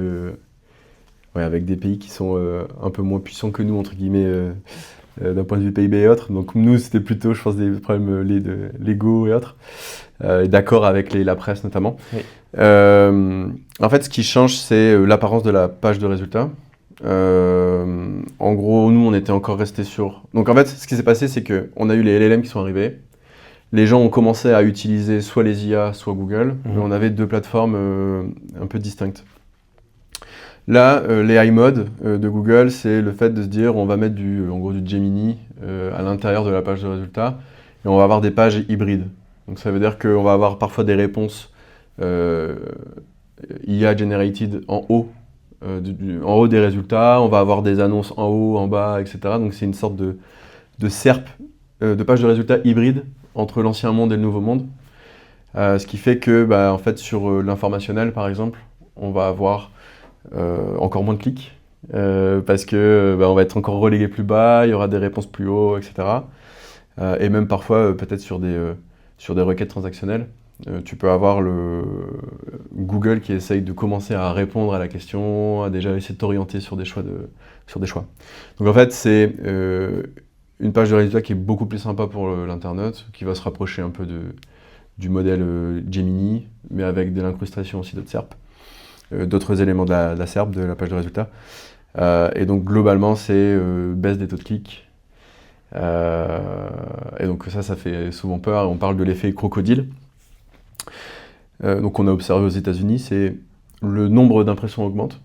des pays qui sont un peu moins puissants que nous, entre guillemets, d'un point de vue PIB et autres. Donc nous, c'était plutôt, je pense, des problèmes légaux et autres, d'accord avec la presse notamment. Oui. En fait, ce qui change, c'est l'apparence de la page de résultats. En gros, nous, on était encore restés sur... Donc en fait, ce qui s'est passé, c'est qu'on a eu les LLM qui sont arrivés. Les gens ont commencé à utiliser soit les IA, soit Google, mais on avait 2 plateformes un peu distinctes. Là, les AI mode de Google, c'est le fait de se dire on va mettre du Gemini à l'intérieur de la page de résultats et on va avoir des pages hybrides. Donc ça veut dire qu'on va avoir parfois des réponses IA generated en haut des résultats, on va avoir des annonces en haut, en bas, etc. Donc c'est une sorte de SERP, de page de résultats hybride entre l'ancien monde et le nouveau monde. Ce qui fait que en fait, sur l'informationnel, par exemple, on va avoir encore moins de clics, parce que on va être encore relégué plus bas, il y aura des réponses plus haut, etc. Et même parfois, peut-être sur des requêtes transactionnelles, tu peux avoir le Google qui essaye de commencer à répondre à la question, à déjà essayer de t'orienter sur des choix. Donc en fait, c'est une page de résultats qui est beaucoup plus sympa pour l'internaute, qui va se rapprocher un peu du modèle Gemini, mais avec de l'incrustation aussi d'autres SERP, d'autres éléments de la SERP, de la page de résultats. Et donc globalement, c'est baisse des taux de clics. Et donc ça fait souvent peur. On parle de l'effet crocodile. Donc on a observé aux États-Unis, c'est le nombre d'impressions augmente,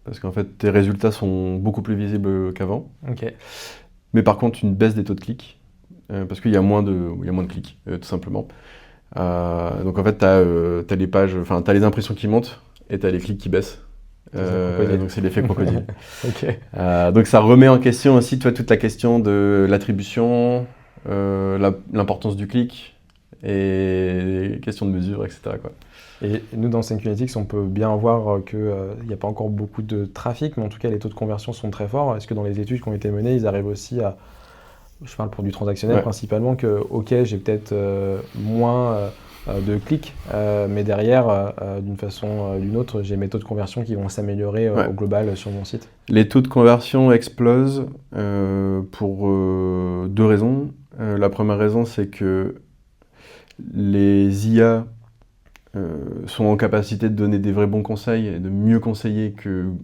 parce qu'en fait tes résultats sont beaucoup plus visibles qu'avant. Mais par contre une baisse des taux de clics, parce qu'il y a moins de clics, tout simplement. Donc en fait t'as les pages, t'as les impressions qui montent et t'as les clics qui baissent. Donc c'est l'effet crocodile. Donc ça remet en question aussi toute la question de l'attribution, l'importance du clic et questions de mesure, etc. quoi. Et nous, dans SyncUnetics, on peut bien voir qu'il n'y a pas encore beaucoup de trafic, mais en tout cas, les taux de conversion sont très forts. Est-ce que dans les études qui ont été menées, ils arrivent aussi à, je parle pour du transactionnel principalement, que ok, j'ai peut-être moins de clics, mais derrière, d'une façon ou d'une autre, j'ai mes taux de conversion qui vont s'améliorer au global sur mon site? Les taux de conversion explosent pour 2 raisons. La première raison, c'est que les IA sont en capacité de donner des vrais bons conseils et de mieux conseiller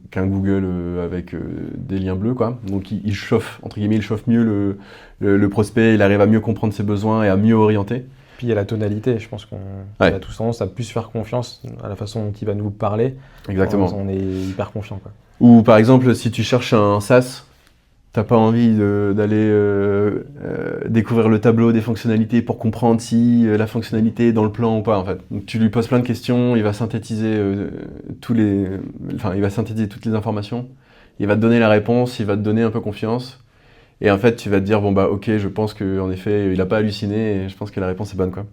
qu'un Google avec des liens bleus, quoi. Donc il chauffe, entre guillemets, il chauffe mieux le prospect, il arrive à mieux comprendre ses besoins et à mieux orienter. Puis il y a la tonalité, je pense qu'on a tous tendance à plus faire confiance à la façon dont il va nous parler. Exactement. On est hyper confiant, quoi. Ou par exemple, si tu cherches un SaaS, t'as pas envie d'aller découvrir le tableau des fonctionnalités pour comprendre si la fonctionnalité est dans le plan ou pas, en fait. Donc tu lui poses plein de questions, il va synthétiser toutes les informations, il va te donner la réponse, il va te donner un peu confiance, Et en fait, tu vas te dire, bon bah ok, je pense qu'en effet, il n'a pas halluciné et je pense que la réponse est bonne, quoi.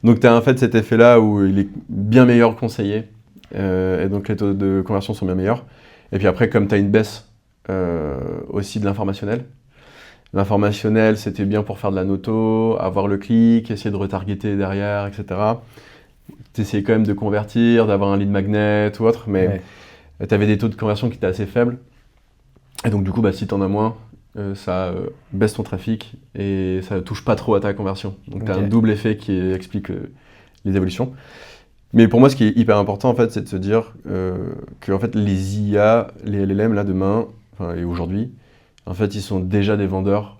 Donc tu as en fait cet effet-là où il est bien meilleur conseillé, et donc les taux de conversion sont bien meilleurs. Et puis après, comme tu as une baisse aussi de l'informationnel, l'informationnel, c'était bien pour faire de la noto, avoir le clic, essayer de retargeter derrière, etc. Tu essayais quand même de convertir, d'avoir un lead magnet ou autre, mais tu avais des taux de conversion qui étaient assez faibles. Et donc du coup, si tu en as moins, ça baisse ton trafic et ça ne touche pas trop à ta conversion. Donc tu as un double effet qui explique les évolutions. Mais pour moi, ce qui est hyper important, en fait, c'est de se dire que en fait, les IA, les LLM, là, demain, et aujourd'hui, en fait, ils sont déjà des vendeurs,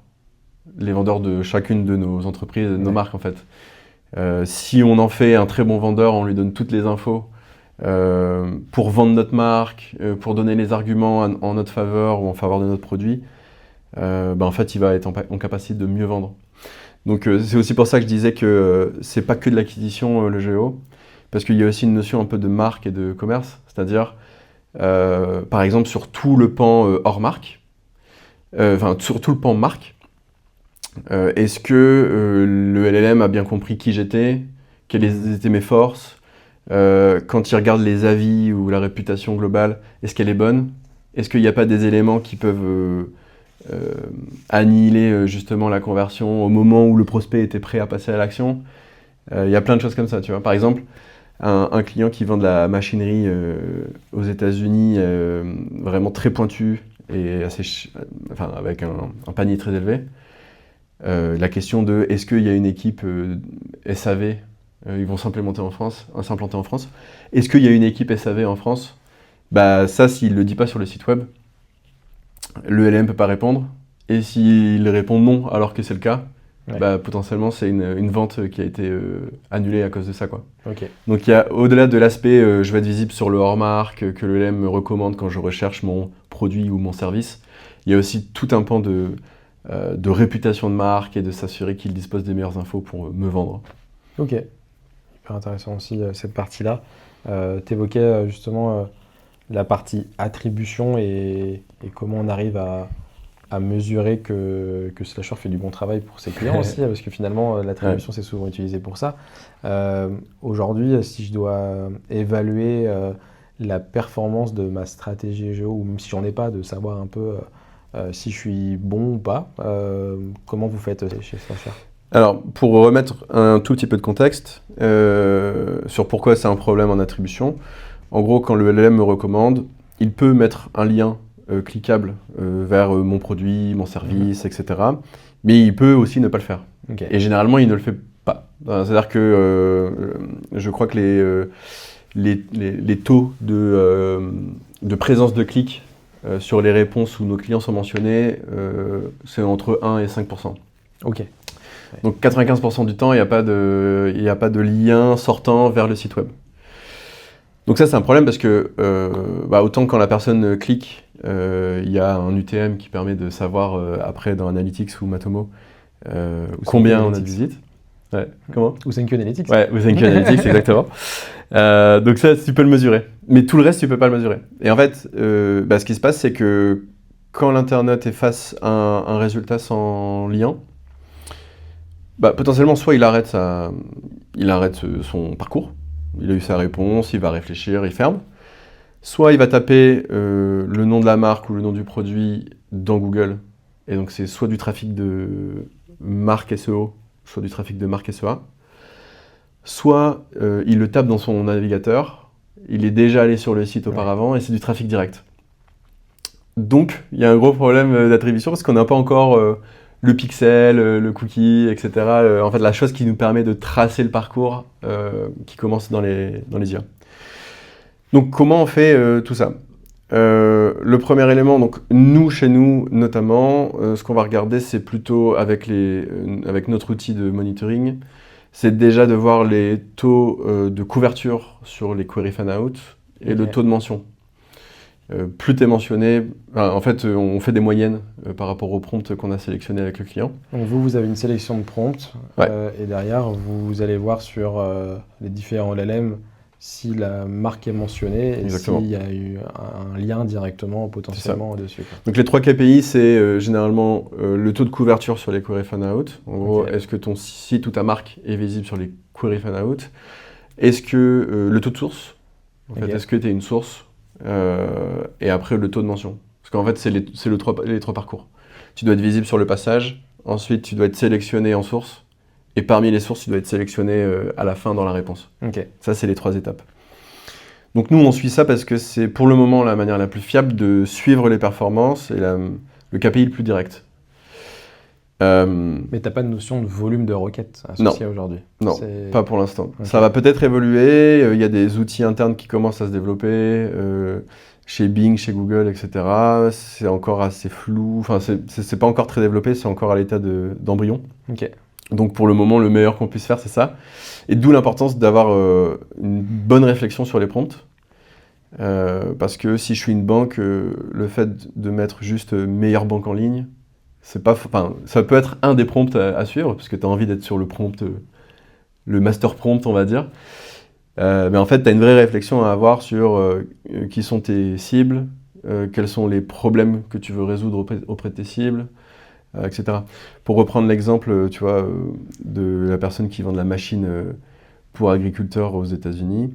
les vendeurs de chacune de nos entreprises, de nos marques, en fait. Si on en fait un très bon vendeur, on lui donne toutes les infos pour vendre notre marque, pour donner les arguments en notre faveur ou en faveur de notre produit, en fait, il va être en capacité de mieux vendre. Donc, c'est aussi pour ça que je disais que c'est pas que de l'acquisition, le GEO, parce qu'il y a aussi une notion un peu de marque et de commerce, c'est-à-dire, par exemple, sur tout le pan hors marque, sur tout le pan marque, est-ce que le LLM a bien compris qui j'étais, quelles étaient mes forces, quand il regarde les avis ou la réputation globale, est-ce qu'elle est bonne? Est-ce qu'il n'y a pas des éléments qui peuvent annihiler justement la conversion au moment où le prospect était prêt à passer à l'action? Il y a plein de choses comme ça, tu vois. Par exemple, un client qui vend de la machinerie aux États-Unis vraiment très pointu et avec un panier très élevé. La question de est-ce qu'il y a une équipe SAV, ils vont s'implanter en France. Est-ce qu'il y a une équipe SAV en France? Ça, s'il ne le dit pas sur le site web, le LM ne peut pas répondre. Et s'il répond non alors que c'est le cas, potentiellement c'est une vente qui a été annulée à cause de ça, quoi. Okay. Donc il y a, au-delà de l'aspect je vais être visible sur le hors-marque, que le LM me recommande quand je recherche mon produit ou mon service, il y a aussi tout un pan de réputation de marque et de s'assurer qu'il dispose des meilleures infos pour me vendre. Ok, hyper intéressant aussi cette partie-là. Tu évoquais justement la partie attribution et comment on arrive à mesurer que Slasher fait du bon travail pour ses clients aussi, parce que finalement l'attribution c'est souvent utilisé pour ça. Aujourd'hui, si je dois évaluer la performance de ma stratégie géo, ou même si j'en ai pas, de savoir un peu si je suis bon ou pas, comment vous faites chez Slasher? Alors, pour remettre un tout petit peu de contexte sur pourquoi c'est un problème en attribution, en gros, quand le LLM me recommande, il peut mettre un lien cliquable vers mon produit, mon service, etc. Mais il peut aussi ne pas le faire. Okay. Et généralement, il ne le fait pas. C'est-à-dire que je crois que les taux de présence de clics sur les réponses où nos clients sont mentionnés, c'est entre 1 et 5%. Ok. Donc 95% du temps, il n'y a pas de lien sortant vers le site web. Donc ça, c'est un problème parce que autant quand la personne clique, il y a un UTM qui permet de savoir après dans Analytics ou Matomo combien on a de visites. Ouais. Comment? Ou Thank You Analytics. Ouais, ou Thank You Analytics, exactement. Donc ça, tu peux le mesurer. Mais tout le reste, tu peux pas le mesurer. Et en fait, ce qui se passe, c'est que quand l'internaute est face à un résultat sans lien, potentiellement, soit il arrête son parcours, il a eu sa réponse, il va réfléchir, il ferme. Soit il va taper le nom de la marque ou le nom du produit dans Google, et donc c'est soit du trafic de marque SEO, soit du trafic de marque SEA. Soit il le tape dans son navigateur, il est déjà allé sur le site auparavant, et c'est du trafic direct. Donc, il y a un gros problème d'attribution, parce qu'on n'a pas encore le pixel, le cookie, etc. En fait, la chose qui nous permet de tracer le parcours qui commence dans les IA. Donc, comment on fait tout ça? Le premier élément, donc nous, chez nous notamment, ce qu'on va regarder, c'est plutôt avec notre outil de monitoring, c'est déjà de voir les taux de couverture sur les query fan-out et le taux de mention. Plus tu es mentionné, en fait, on fait des moyennes par rapport aux prompts qu'on a sélectionnés avec le client. Donc vous avez une sélection de prompts, et derrière, vous allez voir sur les différents LLM si la marque est mentionnée et Exactement. s'il y a eu un lien directement potentiellement dessus. Quoi. Donc les 3 KPI, c'est généralement le taux de couverture sur les query fan-out. En gros, Ok. est-ce que ton site ou ta marque est visible sur les query fan-out? Est-ce que le taux de source? En fait, Ok. est-ce que tu es une source? Et après, le taux de mention. Parce qu'en fait, c'est les 3 parcours. Tu dois être visible sur le passage. Ensuite, tu dois être sélectionné en source. Et parmi les sources, tu dois être sélectionné à la fin dans la réponse. Ok. Ça, c'est les 3 étapes. Donc nous, on suit ça parce que c'est pour le moment la manière la plus fiable de suivre les performances et le KPI le plus direct. Mais t'as pas de notion de volume de requêtes associé aujourd'hui? Non, C'est- pas pour l'instant. Ok. Ça va peut-être évoluer. Il y a des outils internes qui commencent à se développer chez Bing, chez Google, etc. C'est encore assez flou. Enfin, c'est pas encore très développé. C'est encore à l'état d'embryon. Ok. Donc pour le moment, le meilleur qu'on puisse faire, c'est ça. Et d'où l'importance d'avoir une bonne réflexion sur les prompts. Parce que si je suis une banque, le fait de mettre juste meilleure banque en ligne, c'est pas, ça peut être un des prompts à suivre, parce que tu as envie d'être sur le prompt, le master prompt, on va dire. Mais en fait, tu as une vraie réflexion à avoir sur qui sont tes cibles, quels sont les problèmes que tu veux résoudre auprès de tes cibles, etc. Pour reprendre l'exemple, tu vois, de la personne qui vend de la machine pour agriculteurs aux États-Unis,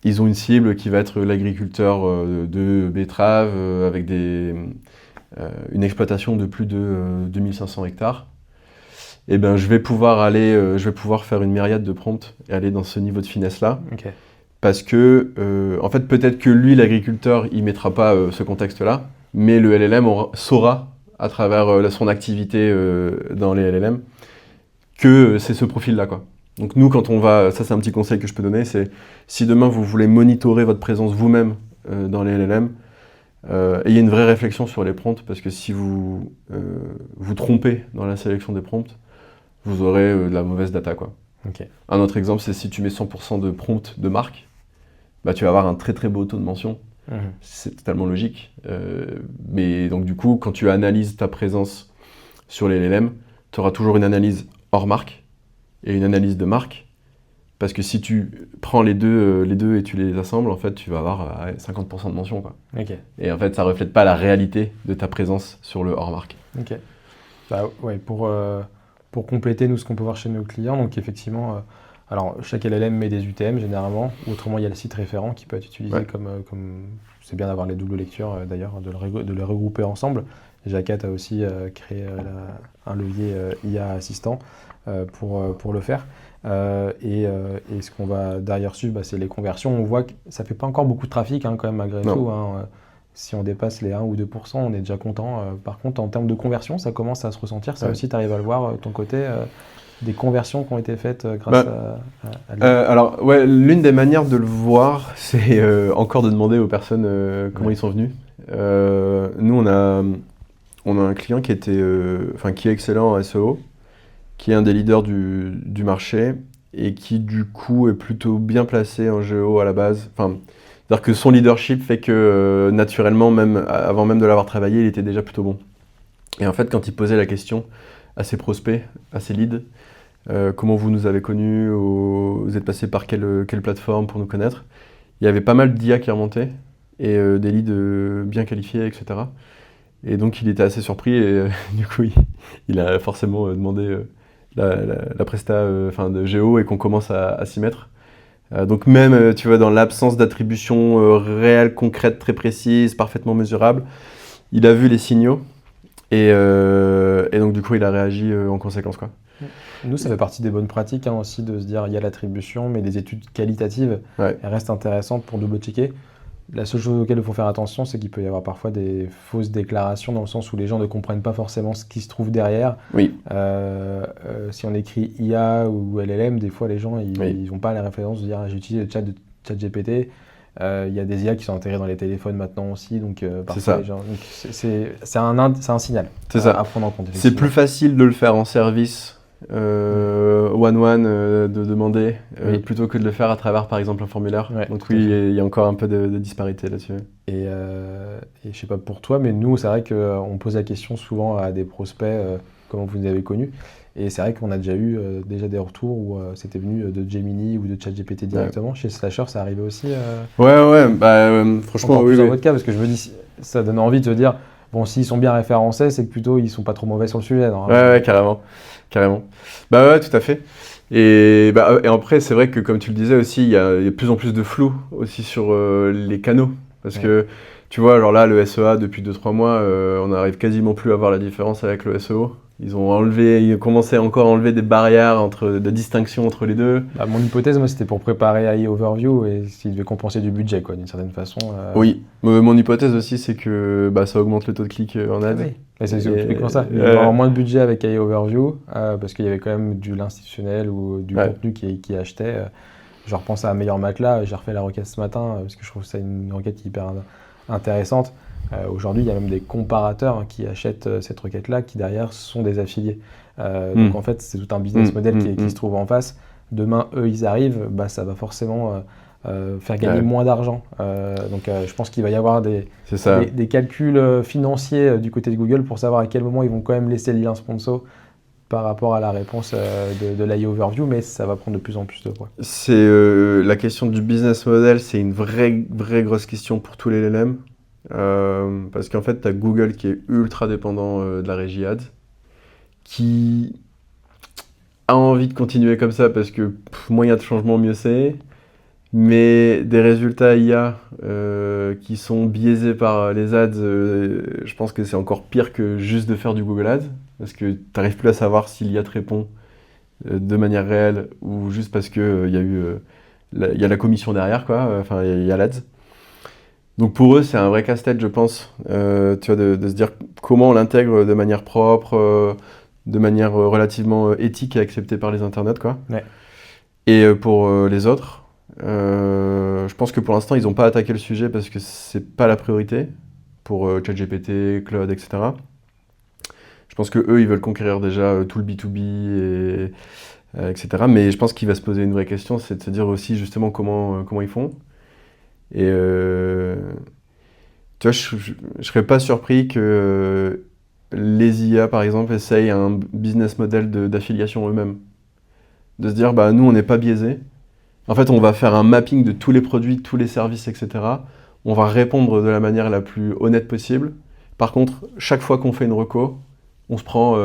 ils ont une cible qui va être l'agriculteur de betteraves avec une exploitation de plus de 2500 hectares. Et ben, je vais pouvoir faire une myriade de prompts et aller dans ce niveau de finesse-là. Ok. Parce que, en fait, peut-être que lui, l'agriculteur, il mettra pas ce contexte-là, mais le LLM saura, à travers son activité dans les LLM, que c'est ce profil-là, quoi. Donc nous, quand on va, ça c'est un petit conseil que je peux donner, c'est si demain vous voulez monitorer votre présence vous-même dans les LLM, ayez une vraie réflexion sur les prompts, parce que si vous vous trompez dans la sélection des prompts, vous aurez de la mauvaise data, quoi. Ok. Un autre exemple, c'est si tu mets 100% de prompts de marque, bah, tu vas avoir un très très beau taux de mention. Mhm. C'est totalement logique. Mais donc du coup, quand tu analyses ta présence sur les LLM, tu auras toujours une analyse hors marque et une analyse de marque. Parce que si tu prends les deux et tu les assembles, en fait, tu vas avoir 50% de mention, quoi. Ok. Et en fait, ça reflète pas la réalité de ta présence sur le hors marque. Ok. Bah ouais, pour compléter nous ce qu'on peut voir chez nos clients, donc effectivement, alors chaque LLM met des UTM généralement, ou autrement il y a le site référent qui peut être utilisé Ouais. comme c'est bien d'avoir les doubles lectures d'ailleurs, de les regrouper ensemble. Jacat a aussi créé un levier IA assistant pour le faire. Et ce qu'on va derrière suivre, bah, c'est les conversions. On voit que ça fait pas encore beaucoup de trafic hein, quand même malgré Non. tout. Hein. Si on dépasse les 1 ou 2%, on est déjà content. Par contre, en termes de conversion, ça commence à se ressentir. Ça Ouais. aussi, tu arrives à le voir de ton côté, des conversions qui ont été faites grâce à l'IA. Alors, ouais, l'une des manières de le voir, c'est encore de demander aux personnes comment Ouais. ils sont venus. Nous, on a un client qui est excellent en SEO, qui est un des leaders du marché et qui, du coup, est plutôt bien placé en géo à la base. Enfin, c'est-à-dire que son leadership fait que, naturellement, même avant même de l'avoir travaillé, il était déjà plutôt bon. Et en fait, quand il posait la question à ses prospects, à ses leads, comment vous nous avez connus, vous êtes passé par quelle plateforme pour nous connaître, il y avait pas mal d'IA qui remontaient et des leads bien qualifiés, etc. Et donc il était assez surpris et du coup il a forcément demandé la presta de Géo et qu'on commence à s'y mettre. Donc même, tu vois, dans l'absence d'attribution réelle, concrète, très précise, parfaitement mesurable, il a vu les signaux et donc du coup il a réagi en conséquence, quoi. Nous, ça fait partie des bonnes pratiques hein, aussi de se dire il y a l'attribution, mais des études qualitatives, Ouais. elles restent intéressantes pour double-checker. La seule chose auquel il faut faire attention, c'est qu'il peut y avoir parfois des fausses déclarations dans le sens où les gens ne comprennent pas forcément ce qui se trouve derrière. Oui. Si on écrit IA ou LLM, des fois les gens ils Oui. n'ont pas la référence de dire ah, j'ai utilisé le chat GPT. Il y a des IA qui sont intégrées dans les téléphones maintenant aussi, donc parfois ça. les gens. Donc, c'est un signal C'est ça. à prendre en compte. C'est plus facile de le faire en service one-one, de demander, Oui. plutôt que de le faire à travers, par exemple, un formulaire. Ouais, Donc tout à oui, fait. il y a encore un peu de disparité là-dessus. Et je sais pas pour toi, mais nous, c'est vrai qu'on pose la question souvent à des prospects, comment vous nous avez connus. Et c'est vrai qu'on a déjà eu déjà des retours où c'était venu de Gemini ou de ChatGPT directement. Chez Slasher, ça arrivait aussi Ouais, franchement, encore oui. plus dans votre cas, parce que je me dis, ça donne envie de te dire, bon, s'ils sont bien référencés, c'est que plutôt ils sont pas trop mauvais sur le sujet. Ouais, carrément. Bah ouais, tout à fait. Et après, c'est vrai que comme tu le disais aussi, il y a de plus en plus de flou aussi sur les canaux. Parce que, tu vois, alors là, le SEA, depuis 2-3 mois, on n'arrive quasiment plus à voir la différence avec le SEO. Ils ont commencé encore à enlever des barrières de distinction entre les deux. Mon hypothèse, moi, c'était pour préparer AI Overview et s'ils devaient compenser du budget, quoi, d'une certaine façon. Oui, mon hypothèse aussi, c'est que ça augmente le taux de clic en ad. Oui. Et c'est typiquement ça. Il va y avoir moins de budget avec AI Overview parce qu'il y avait quand même de l'institutionnel ou du contenu qui achetait. Je repense à Meilleur Matelas, j'ai refait la requête ce matin parce que je trouve que c'est une requête hyper intéressante. Aujourd'hui, il y a même des comparateurs qui achètent cette requête-là qui derrière sont des affiliés. Donc en fait, c'est tout un business model qui se trouve en face. Demain, eux, ils arrivent, ça va forcément faire gagner moins d'argent. Donc je pense qu'il va y avoir des calculs financiers du côté de Google pour savoir à quel moment ils vont quand même laisser le lien sponsor par rapport à la réponse de l'AI Overview, mais ça va prendre de plus en plus de poids. C'est la question du business model, c'est une vraie grosse question pour tous les LLM. Parce qu'en fait, tu as Google qui est ultra dépendant de la régie ads, qui a envie de continuer comme ça parce que moins il y a de changements, mieux c'est. Mais des résultats IA qui sont biaisés par les ads, je pense que c'est encore pire que juste de faire du Google Ads, parce que tu n'arrives plus à savoir si l'IA te répond de manière réelle ou juste parce qu'il y a la commission derrière, quoi. Enfin, il y a l'ADS. Donc pour eux, c'est un vrai casse-tête, je pense, tu vois, de se dire comment on l'intègre de manière propre, de manière relativement éthique et acceptée par les internautes, quoi. Ouais. Et pour les autres, je pense que pour l'instant, ils n'ont pas attaqué le sujet parce que c'est pas la priorité pour ChatGPT, Claude, etc. Je pense que eux, ils veulent conquérir déjà tout le B2B, etc. Mais je pense qu'il va se poser une vraie question, c'est de se dire aussi justement comment ils font. Et tu vois, je serais pas surpris que les IA, par exemple, essayent un business model d'affiliation eux-mêmes. De se dire, nous, on n'est pas biaisés. En fait, on va faire un mapping de tous les produits, tous les services, etc. On va répondre de la manière la plus honnête possible. Par contre, chaque fois qu'on fait une reco, on se prend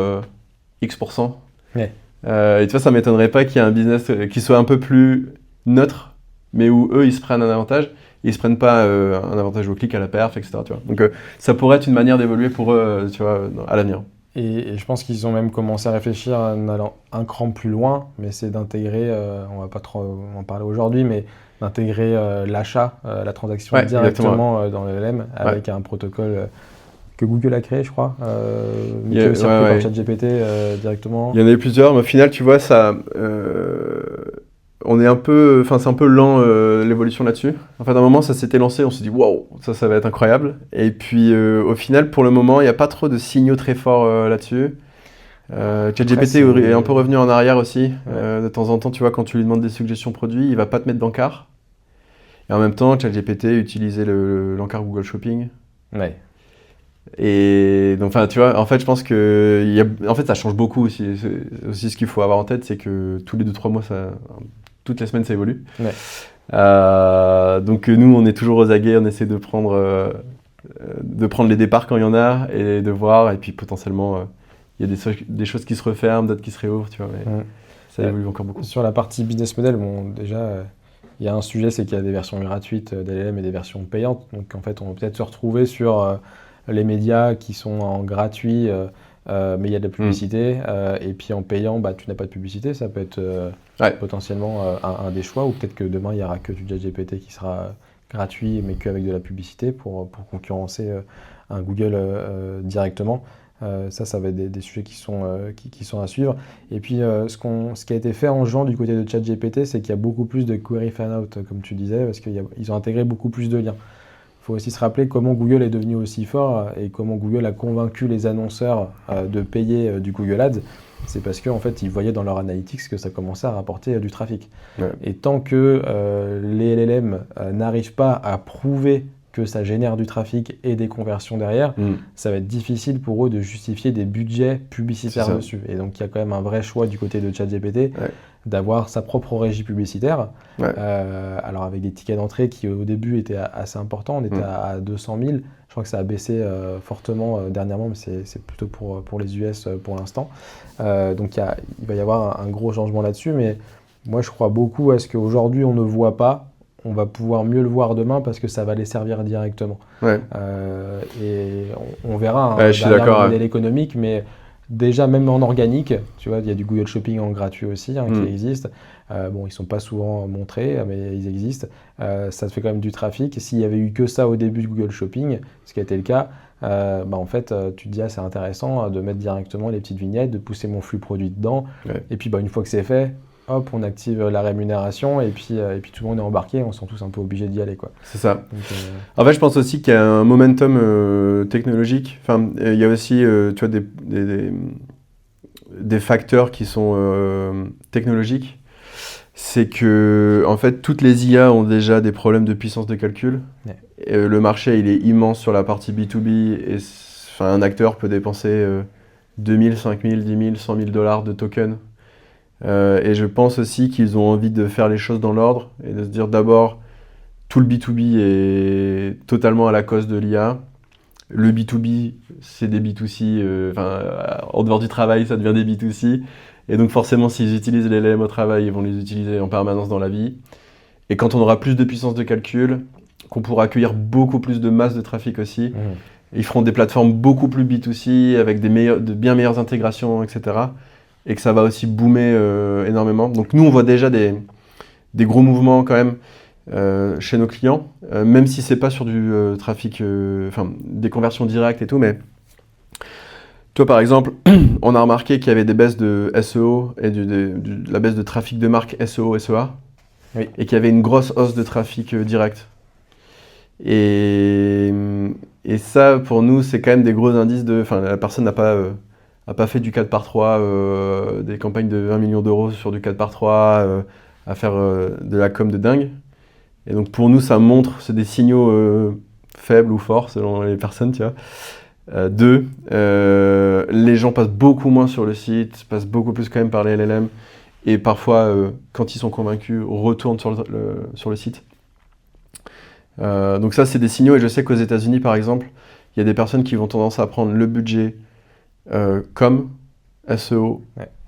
X%. Ouais. Et tu vois, ça ne m'étonnerait pas qu'il y ait un business qui soit un peu plus neutre, mais où eux, ils se prennent un avantage. Ils ne se prennent pas un avantage au clic, à la perf, etc. Tu vois. Donc, ça pourrait être une manière d'évoluer pour eux, tu vois, à l'avenir. Et je pense qu'ils ont même commencé à réfléchir en allant un cran plus loin, mais c'est d'intégrer, on va pas trop en parler aujourd'hui, mais d'intégrer l'achat, la transaction directement dans le LLM avec un protocole que Google a créé, je crois, mais qui est aussi repris par ChatGPT directement. Il y en a eu plusieurs, mais au final, tu vois, ça... c'est un peu lent l'évolution là-dessus. En fait, à un moment, ça s'était lancé, on s'est dit waouh, ça va être incroyable. Et puis, au final, pour le moment, il n'y a pas trop de signaux très forts là-dessus. ChatGPT est un peu revenu en arrière aussi. De temps en temps, tu vois, quand tu lui demandes des suggestions produits, il va pas te mettre d'encart. Et en même temps, ChatGPT utilisait l'encart Google Shopping. Ouais. Et donc, tu vois, en fait, je pense que ça change beaucoup aussi. C'est aussi ce qu'il faut avoir en tête, c'est que tous les 2-3 mois, toutes les semaines, ça évolue. Ouais. Donc nous, on est toujours aux aguets, on essaie de prendre les départs quand il y en a et de voir. Et puis potentiellement, il y a des choses qui se referment, d'autres qui se réouvrent, tu vois. Mais ça évolue encore beaucoup. Sur la partie business model, déjà, il y a un sujet, c'est qu'il y a des versions gratuites d'LLM et des versions payantes. Donc en fait, on va peut-être se retrouver sur les médias qui sont en gratuit, mais il y a de la publicité. Et puis en payant, tu n'as pas de publicité. Ça peut être potentiellement un des choix. Ou peut-être que demain, il n'y aura que du ChatGPT qui sera gratuit, mais qu'avec de la publicité pour concurrencer un Google directement. Ça va être des sujets qui sont à suivre. Et puis, ce qui a été fait en juin du côté de ChatGPT, c'est qu'il y a beaucoup plus de query fan-out, comme tu disais, parce qu'ils ont intégré beaucoup plus de liens. Il faut aussi se rappeler comment Google est devenu aussi fort et comment Google a convaincu les annonceurs de payer du Google Ads. C'est parce qu'en fait, ils voyaient dans leur analytics que ça commençait à rapporter du trafic. Ouais. Et tant que les LLM n'arrivent pas à prouver que ça génère du trafic et des conversions derrière, ça va être difficile pour eux de justifier des budgets publicitaires dessus. Et donc, il y a quand même un vrai choix du côté de ChatGPT d'avoir sa propre régie publicitaire. Alors, avec des tickets d'entrée qui, au début, étaient assez importants. On était à 200 000. Je crois que ça a baissé fortement dernièrement, mais c'est plutôt pour les US pour l'instant. Donc, il va y avoir un gros changement là-dessus. Mais moi, je crois beaucoup à ce qu'aujourd'hui, on ne voit pas. On va pouvoir mieux le voir demain parce que ça va les servir directement. Et on verra derrière le modèle économique, mais déjà même en organique, tu vois, il y a du Google Shopping en gratuit aussi qui existe. Bon, ils ne sont pas souvent montrés, mais ils existent. Ça te fait quand même du trafic. Et s'il n'y avait eu que ça au début de Google Shopping, ce qui a été le cas, en fait, tu te dis c'est intéressant de mettre directement les petites vignettes, de pousser mon flux produit dedans. Et puis une fois que c'est fait, hop, on active la rémunération et puis tout le monde est embarqué, on se sent tous un peu obligés d'y aller, quoi. C'est ça. Donc, en fait, je pense aussi qu'il y a un momentum technologique. Enfin, il y a aussi tu vois, des facteurs qui sont technologiques. C'est que en fait, toutes les IA ont déjà des problèmes de puissance de calcul. Et, le marché, il est immense sur la partie B2B. Et un acteur peut dépenser 2000, 5000, 10 000, 100 000 $ de tokens. Et je pense aussi qu'ils ont envie de faire les choses dans l'ordre et de se dire d'abord, tout le B2B est totalement à la cause de l'IA. Le B2B, c'est des B2C. En dehors du travail, ça devient des B2C. Et donc forcément, s'ils utilisent les LLM au travail, ils vont les utiliser en permanence dans la vie. Et quand on aura plus de puissance de calcul, qu'on pourra accueillir beaucoup plus de masse de trafic aussi, ils feront des plateformes beaucoup plus B2C avec de bien meilleures intégrations, etc. Et que ça va aussi boomer énormément. Donc nous, on voit déjà des gros mouvements quand même chez nos clients, même si c'est pas sur du trafic, des conversions directes et tout, mais toi par exemple, on a remarqué qu'il y avait des baisses de SEO et de la baisse de trafic de marque SEO, SEA, et qu'il y avait une grosse hausse de trafic direct. Et ça, pour nous, c'est quand même des gros indices la personne n'a pas fait du 4x3, des campagnes de 20 millions d'euros sur du 4x3, à faire de la com de dingue. Et donc pour nous, ça montre, c'est des signaux faibles ou forts selon les personnes, tu vois. Les gens passent beaucoup moins sur le site, passent beaucoup plus quand même par les LLM. Et parfois, quand ils sont convaincus, retournent sur le site. Donc ça, c'est des signaux. Et je sais qu'aux États-Unis, par exemple, il y a des personnes qui vont tendance à prendre le budget com, SEO,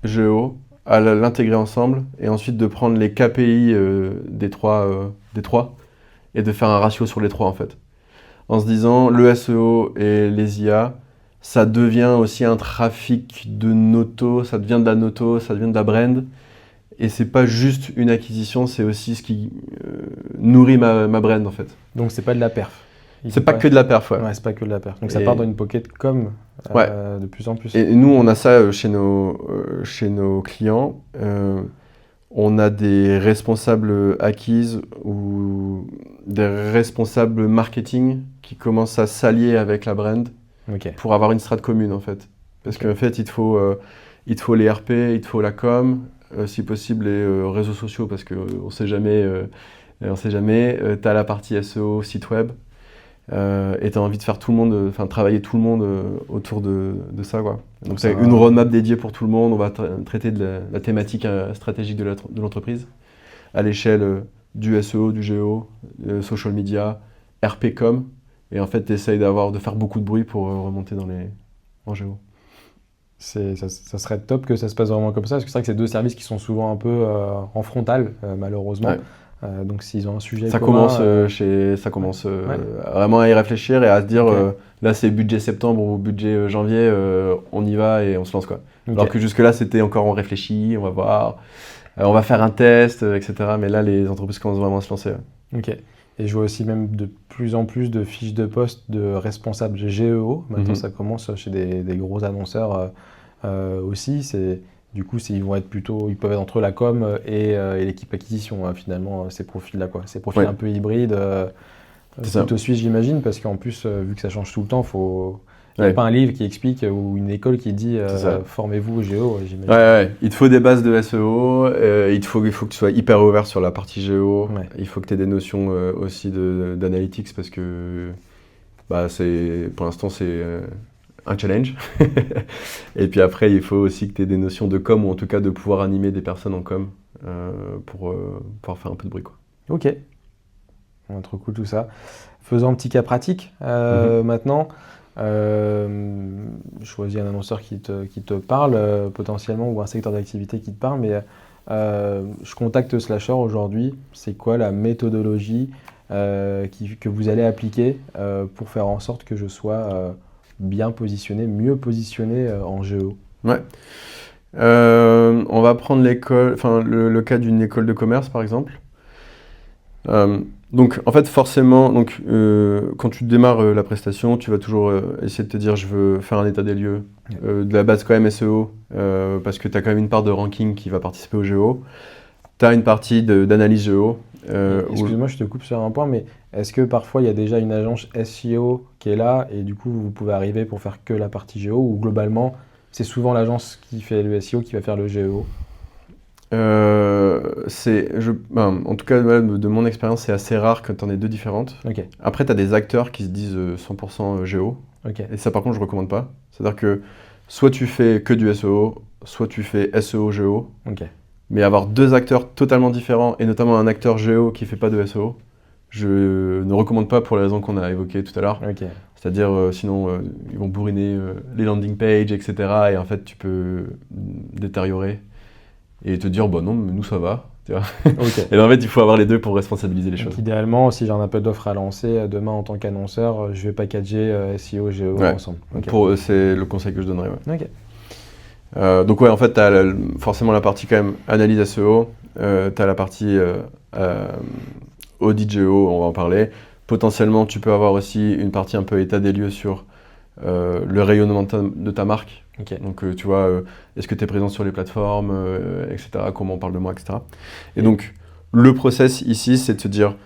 GEO, à l'intégrer ensemble et ensuite de prendre les KPI des trois et de faire un ratio sur les trois en fait. En se disant le SEO et les IA, ça devient aussi un trafic de noto, ça devient de la noto, ça devient de la brand et c'est pas juste une acquisition, c'est aussi ce qui nourrit ma brand en fait. Donc c'est pas de la perf. C'est pas que de la perf, ouais, c'est pas que de la perf. Donc ça part dans une pocket com de plus en plus. Et nous, on a ça chez nos clients. On a des responsables acquises ou des responsables marketing qui commencent à s'allier avec la brand pour avoir une strat commune en fait. Parce qu'en fait, il te faut les RP, il te faut la com, si possible les réseaux sociaux parce qu'on sait jamais. Tu as la partie SEO, site web. Et tu as envie de faire travailler tout le monde autour de ça, quoi. Donc c'est une roadmap dédiée pour tout le monde. On va traiter de la thématique stratégique de l'entreprise à l'échelle du SEO, du GEO, social media, RPcom. Et en fait, tu essayes de faire beaucoup de bruit pour remonter en GEO. Ça serait top que ça se passe vraiment comme ça, parce que c'est vrai que c'est deux services qui sont souvent un peu en frontal, malheureusement. Donc s'ils ont un sujet commun, ça commence vraiment à y réfléchir et à se dire là c'est budget septembre ou budget janvier, on y va et on se lance quoi. Alors que jusque là c'était encore on réfléchit, on va voir, on va faire un test, etc. Mais là les entreprises commencent vraiment à se lancer. Ok. Et je vois aussi même de plus en plus de fiches de poste de responsables GEO. Maintenant ça commence chez des gros annonceurs aussi. Du coup, ils peuvent être entre la com et l'équipe acquisition, finalement, ces profils-là, quoi. Ces profils un peu hybrides, plutôt suisses, j'imagine, parce qu'en plus, vu que ça change tout le temps, Il n'y a Ouais. pas un livre qui explique ou une école qui dit C'est ça. formez-vous au géo, j'imagine. Ouais, il te faut des bases de SEO, il faut que tu sois hyper ouvert sur la partie géo, Ouais. il faut que tu aies des notions aussi d'analytics parce que pour l'instant c'est un challenge. Et puis après, il faut aussi que tu aies des notions de com ou en tout cas de pouvoir animer des personnes en com pour pouvoir faire un peu de bruit, quoi. Ok. Ouais, trop cool tout ça. Faisons un petit cas pratique maintenant. Choisis un annonceur qui te parle potentiellement ou un secteur d'activité qui te parle, mais je contacte Slasher aujourd'hui. C'est quoi la méthodologie que vous allez appliquer pour faire en sorte que je sois bien positionné, mieux positionné en géo? Ouais. On va prendre le cas d'une école de commerce par exemple. Donc en fait forcément, quand tu démarres la prestation, tu vas toujours essayer de te dire je veux faire un état des lieux de la base quand même SEO parce que tu as quand même une part de ranking qui va participer au géo. Tu as une partie d'analyse géo. Excuse-moi, je te coupe sur un point, mais est-ce que parfois il y a déjà une agence SEO qui est là et du coup vous pouvez arriver pour faire que la partie géo ou globalement c'est souvent l'agence qui fait le SEO qui va faire le géo? En tout cas, voilà, de mon expérience, c'est assez rare que tu en aies deux différentes. Ok, Après, tu as des acteurs qui se disent 100% géo. ok, Et ça, par contre, je recommande pas. C'est-à-dire que soit tu fais que du SEO, soit tu fais SEO géo. ok. Mais avoir deux acteurs totalement différents, et notamment un acteur géo qui fait pas de SEO, je ne recommande pas pour les raisons qu'on a évoquées tout à l'heure. Ok. C'est-à-dire, sinon, ils vont bourriner les landing pages, etc. Et en fait, tu peux détériorer et te dire, bah non, mais nous, ça va. Tu vois. Ok. Et en fait, il faut avoir les deux pour responsabiliser les Donc, choses. idéalement, si j'ai un appel d'offres à lancer demain en tant qu'annonceur, je vais packager SEO, GEO Ouais. ensemble. Ok. C'est le conseil que je donnerais. Ouais. Ok. Donc ouais, en fait, tu as forcément la partie quand même analyse SEO, tu as la partie audit géo, on va en parler. Potentiellement, tu peux avoir aussi une partie un peu état des lieux sur le rayonnement de ta marque. Ok. Donc tu vois, est-ce que tu es présent sur les plateformes, etc., comment on parle de moi, etc. Et donc, le process ici, c'est de se dire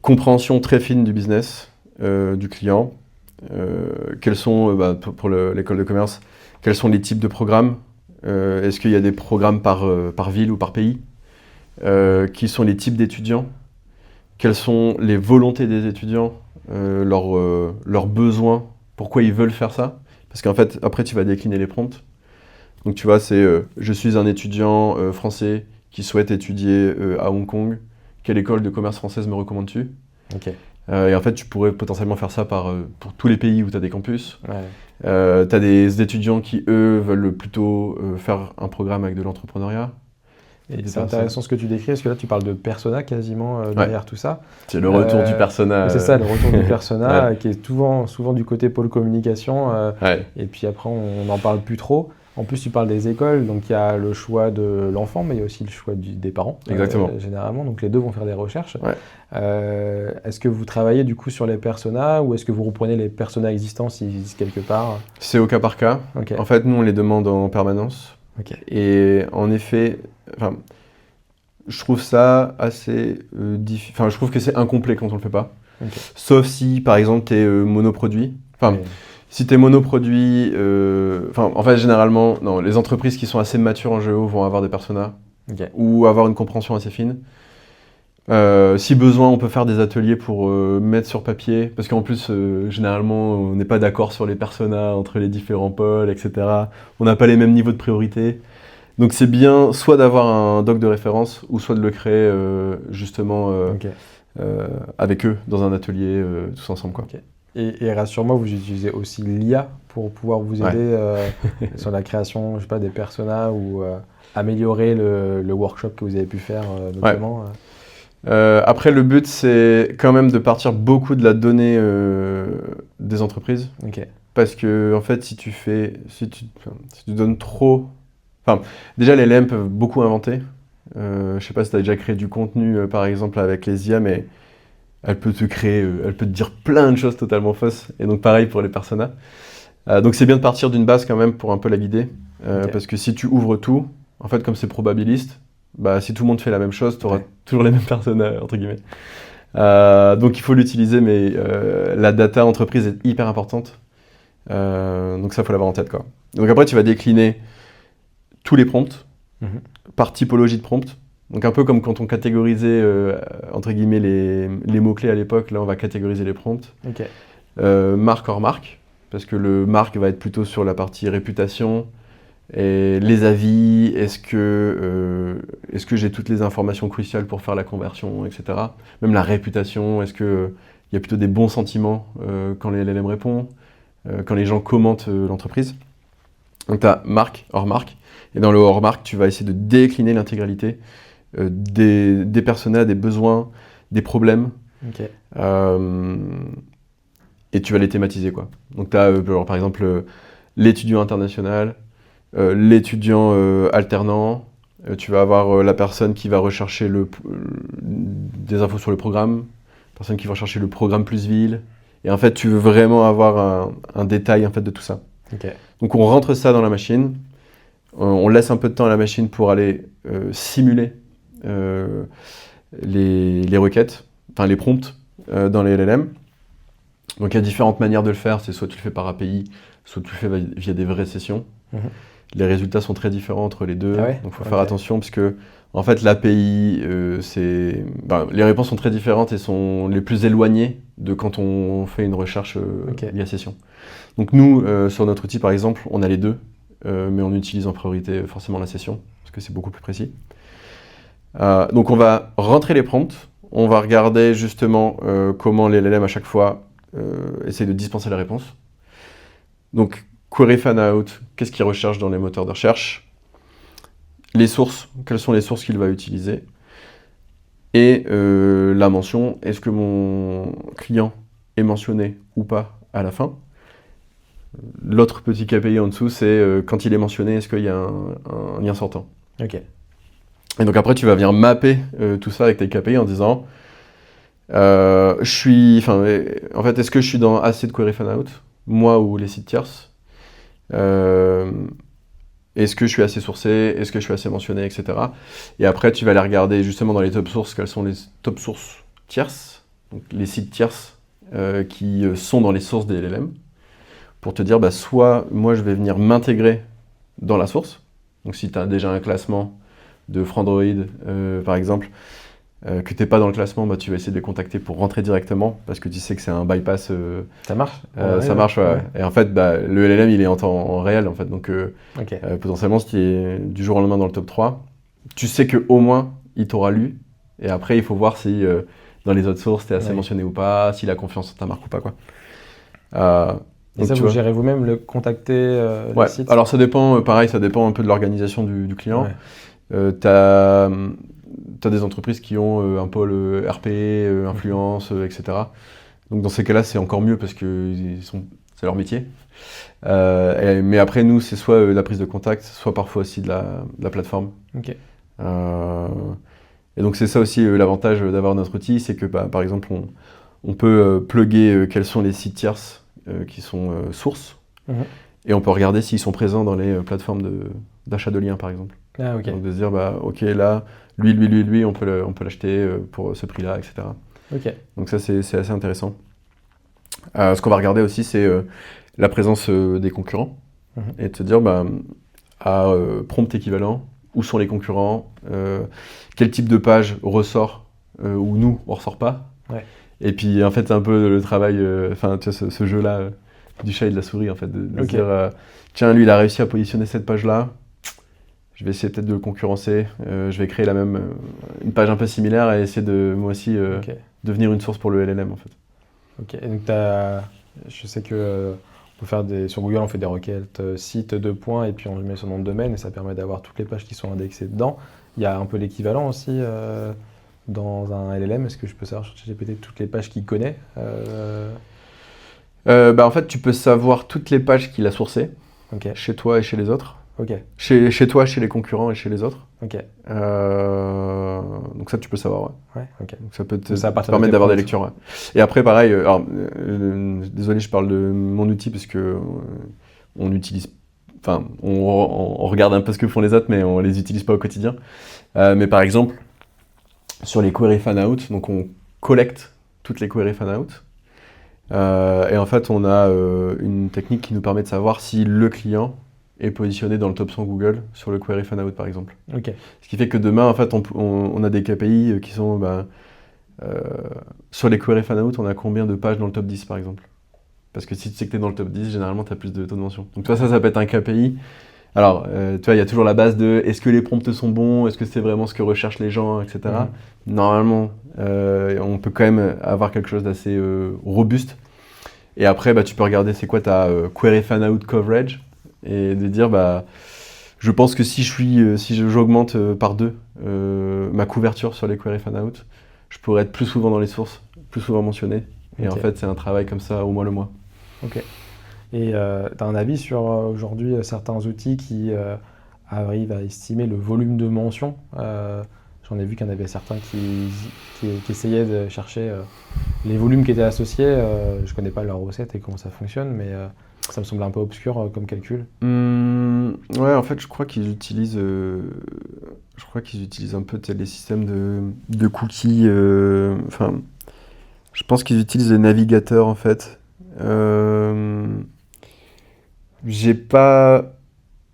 compréhension très fine du business, du client, quels sont, pour l'école de commerce, quels sont les types de programmes, est-ce qu'il y a des programmes par ville ou par pays, qui sont les types d'étudiants, quelles sont les volontés des étudiants, leurs besoins, pourquoi ils veulent faire ça. Parce qu'en fait, après, tu vas décliner les prompts. Donc, tu vois, c'est je suis un étudiant français qui souhaite étudier à Hong Kong. Quelle école de commerce française me recommandes-tu? Ok. Et en fait, tu pourrais potentiellement faire ça pour tous les pays où tu as des campus. Ouais. Tu as des étudiants qui, eux, veulent plutôt faire un programme avec de l'entrepreneuriat. Et c'est intéressant ce que tu décris, parce que là, tu parles de persona quasiment derrière tout ça. C'est le retour du persona. C'est ça, le retour du persona, Ouais. qui est souvent du côté pôle communication. Ouais. Et puis après, on n'en parle plus trop. En plus, tu parles des écoles, donc il y a le choix de l'enfant, mais il y a aussi le choix des parents, Exactement. généralement. Donc les deux vont faire des recherches. Ouais. Est-ce que vous travaillez du coup sur les personas ou est-ce que vous reprenez les personas existants s'ils existent quelque part? C'est au cas par cas. Ok. En fait, nous, on les demande en permanence. Ok. Et en effet, je trouve ça assez je trouve que c'est incomplet quand on le fait pas. Ok. Sauf si, par exemple, tu es monoproduit. Mais- Si tu es monoproduit, en fait, généralement, non, les entreprises qui sont assez matures en géo vont avoir des personas ok. ou avoir une compréhension assez fine. Si besoin, on peut faire des ateliers pour mettre sur papier, parce qu'en plus, généralement, on n'est pas d'accord sur les personas entre les différents pôles, etc. On n'a pas les mêmes niveaux de priorité. Donc c'est bien soit d'avoir un doc de référence, ou soit de le créer justement Ok. avec eux dans un atelier, tous ensemble, quoi. Ok. Et rassure-moi, vous utilisez aussi l'IA pour pouvoir vous Ouais. aider sur la création, je sais pas, des personas ou améliorer le workshop que vous avez pu faire notamment. Après, le but, c'est quand même de partir beaucoup de la donnée des entreprises. Ok. Parce que, en fait, si tu donnes trop... déjà, les LLM peuvent beaucoup inventer. Je sais pas si tu as déjà créé du contenu, par exemple, avec les IA, mais elle peut te dire plein de choses totalement fausses. Et donc, pareil pour les personas. Donc, c'est bien de partir d'une base quand même pour un peu la guider. Ok. Parce que si tu ouvres tout, en fait, comme c'est probabiliste, si tout le monde fait la même chose, tu auras toujours les mêmes personas, entre guillemets. Donc, il faut l'utiliser, mais la data entreprise est hyper importante. Donc ça, il faut l'avoir en tête, quoi. Donc après, tu vas décliner tous les prompts par typologie de prompt. Donc un peu comme quand on catégorisait, entre guillemets, les mots-clés à l'époque, là, on va catégoriser les prompts. Marque hors marque, parce que le marque va être plutôt sur la partie réputation, et les avis, est-ce que j'ai toutes les informations cruciales pour faire la conversion, etc. Même la réputation, est-ce qu'il y a plutôt des bons sentiments quand les LLM répondent, quand les gens commentent l'entreprise. Donc tu as marque, hors marque, et dans le hors marque, tu vas essayer de décliner l'intégralité des personas, des besoins, des problèmes, et tu vas les thématiser, quoi. Donc tu as par exemple l'étudiant international, l'étudiant alternant, tu vas avoir la personne qui va rechercher des infos sur le programme, la personne qui va rechercher le programme plus ville, et en fait tu veux vraiment avoir un détail en fait de tout ça. Donc on rentre ça dans la machine, on laisse un peu de temps à la machine pour aller simuler les requêtes, enfin les prompts dans les LLM. Donc il y a différentes manières de le faire, c'est soit tu le fais par API, soit tu le fais via des vraies sessions. Les résultats sont très différents entre les deux, donc il faut faire attention, puisque en fait l'API, les réponses sont très différentes et sont les plus éloignées de quand on fait une recherche via session. Donc nous, sur notre outil par exemple, on a les deux, mais on utilise en priorité forcément la session, parce que c'est beaucoup plus précis. Donc on va rentrer les prompts, on va regarder justement comment les LLM à chaque fois essayent de dispenser la réponse. Donc query fan-out, qu'est-ce qu'il recherche dans les moteurs de recherche? Les sources, quelles sont les sources qu'il va utiliser? Et la mention, est-ce que mon client est mentionné ou pas à la fin? L'autre petit KPI en dessous, c'est quand il est mentionné, est-ce qu'il y a un lien sortant? Et donc après, tu vas venir mapper tout ça avec tes KPI en disant en fait, est-ce que je suis dans assez de query fan-out, moi ou les sites tierces? Est-ce que je suis assez sourcé? Est-ce que je suis assez mentionné, etc. Et après, tu vas aller regarder justement dans les top sources, quelles sont les top sources tierces, donc les sites tierces qui sont dans les sources des LLM, pour te dire, soit moi je vais venir m'intégrer dans la source, donc si tu as déjà un classement de Frandroid, par exemple, que tu n'es pas dans le classement, tu vas essayer de les contacter pour rentrer directement, parce que tu sais que c'est un bypass. Ça marche ça marche, ouais. Et en fait, le LLM, il est en réel, en fait. Donc, potentiellement, si tu es du jour au lendemain dans le top 3, tu sais qu'au moins, il t'aura lu. Et après, il faut voir si dans les autres sources, tu es assez mentionné ou pas, s'il a confiance en ta marque ou pas, quoi. Et ça, vous gérez vous-même, le contacter le site? Alors ça dépend, pareil, ça dépend un peu de l'organisation du client. T'as des entreprises qui ont un pôle RP, influence, etc. Donc dans ces cas-là, c'est encore mieux parce que c'est leur métier. Mais après, nous, c'est soit la prise de contact, soit parfois aussi de la plateforme. Et donc c'est ça aussi l'avantage d'avoir notre outil, c'est que par exemple, on peut plugger quels sont les sites tierces qui sont sources, et on peut regarder s'ils sont présents dans les plateformes d'achat de liens, par exemple. Donc de se dire, ok, là, lui, on peut l'acheter pour ce prix-là, etc. Donc ça, c'est assez intéressant. Ce qu'on va regarder aussi, c'est la présence des concurrents, et de se dire, à prompt équivalent, où sont les concurrents, quel type de page ressort, ou nous, on ressort pas. Et puis, en fait, c'est un peu le travail, tu vois, ce jeu-là du chat et de la souris, en fait, de se dire, tiens, lui, il a réussi à positionner cette page-là, je vais essayer peut-être de le concurrencer, je vais créer une page un peu similaire et essayer de, moi aussi, devenir une source pour le LLM, en fait. Et donc, je sais que on peut faire sur Google, on fait des requêtes site 2 points, et puis on met son nom de domaine, et ça permet d'avoir toutes les pages qui sont indexées dedans. Il y a un peu l'équivalent aussi dans un LLM. Est-ce que je peux savoir sur ChatGPT toutes les pages qu'il connaît En fait, tu peux savoir toutes les pages qu'il a sourcées, chez toi et chez les autres. Chez toi, chez les concurrents et chez les autres. Donc ça, tu peux savoir. Donc ça peut te permettre d'avoir des lectures. Et après, pareil, désolé, je parle de mon outil parce que on utilise, on regarde un peu ce que font les autres, mais on les utilise pas au quotidien. Mais par exemple, sur les queries fan-out, donc on collecte toutes les queries fan-out. Et en fait, on a une technique qui nous permet de savoir si le client est positionné dans le top 100 Google sur le query fan out par exemple. Ok. Ce qui fait que demain, en fait, on a des KPI qui sont sur les query fan out, on a combien de pages dans le top 10 par exemple. Parce que si tu sais que tu es dans le top 10, généralement tu as plus de taux de mention. Donc toi, ça peut être un KPI. Alors, tu vois, il y a toujours la base de est-ce que les prompts sont bons, est-ce que c'est vraiment ce que recherchent les gens, etc. Normalement, on peut quand même avoir quelque chose d'assez robuste. Et après, tu peux regarder c'est quoi ta query fan out coverage et de dire je pense que si j'augmente par 2 ma couverture sur les query fan out, je pourrais être plus souvent dans les sources, plus souvent mentionné. Et en fait, c'est un travail comme ça au moins le mois. Ok. Et tu as un avis sur aujourd'hui certains outils qui arrivent à estimer le volume de mentions J'en ai vu qu'il y en avait certains qui essayaient de chercher les volumes qui étaient associés. Je ne connais pas leur recette et comment ça fonctionne, mais ça me semble un peu obscur comme calcul. Ouais, en fait, je crois qu'ils utilisent un peu les systèmes de cookies. Enfin, je pense qu'ils utilisent les navigateurs en fait. J'ai pas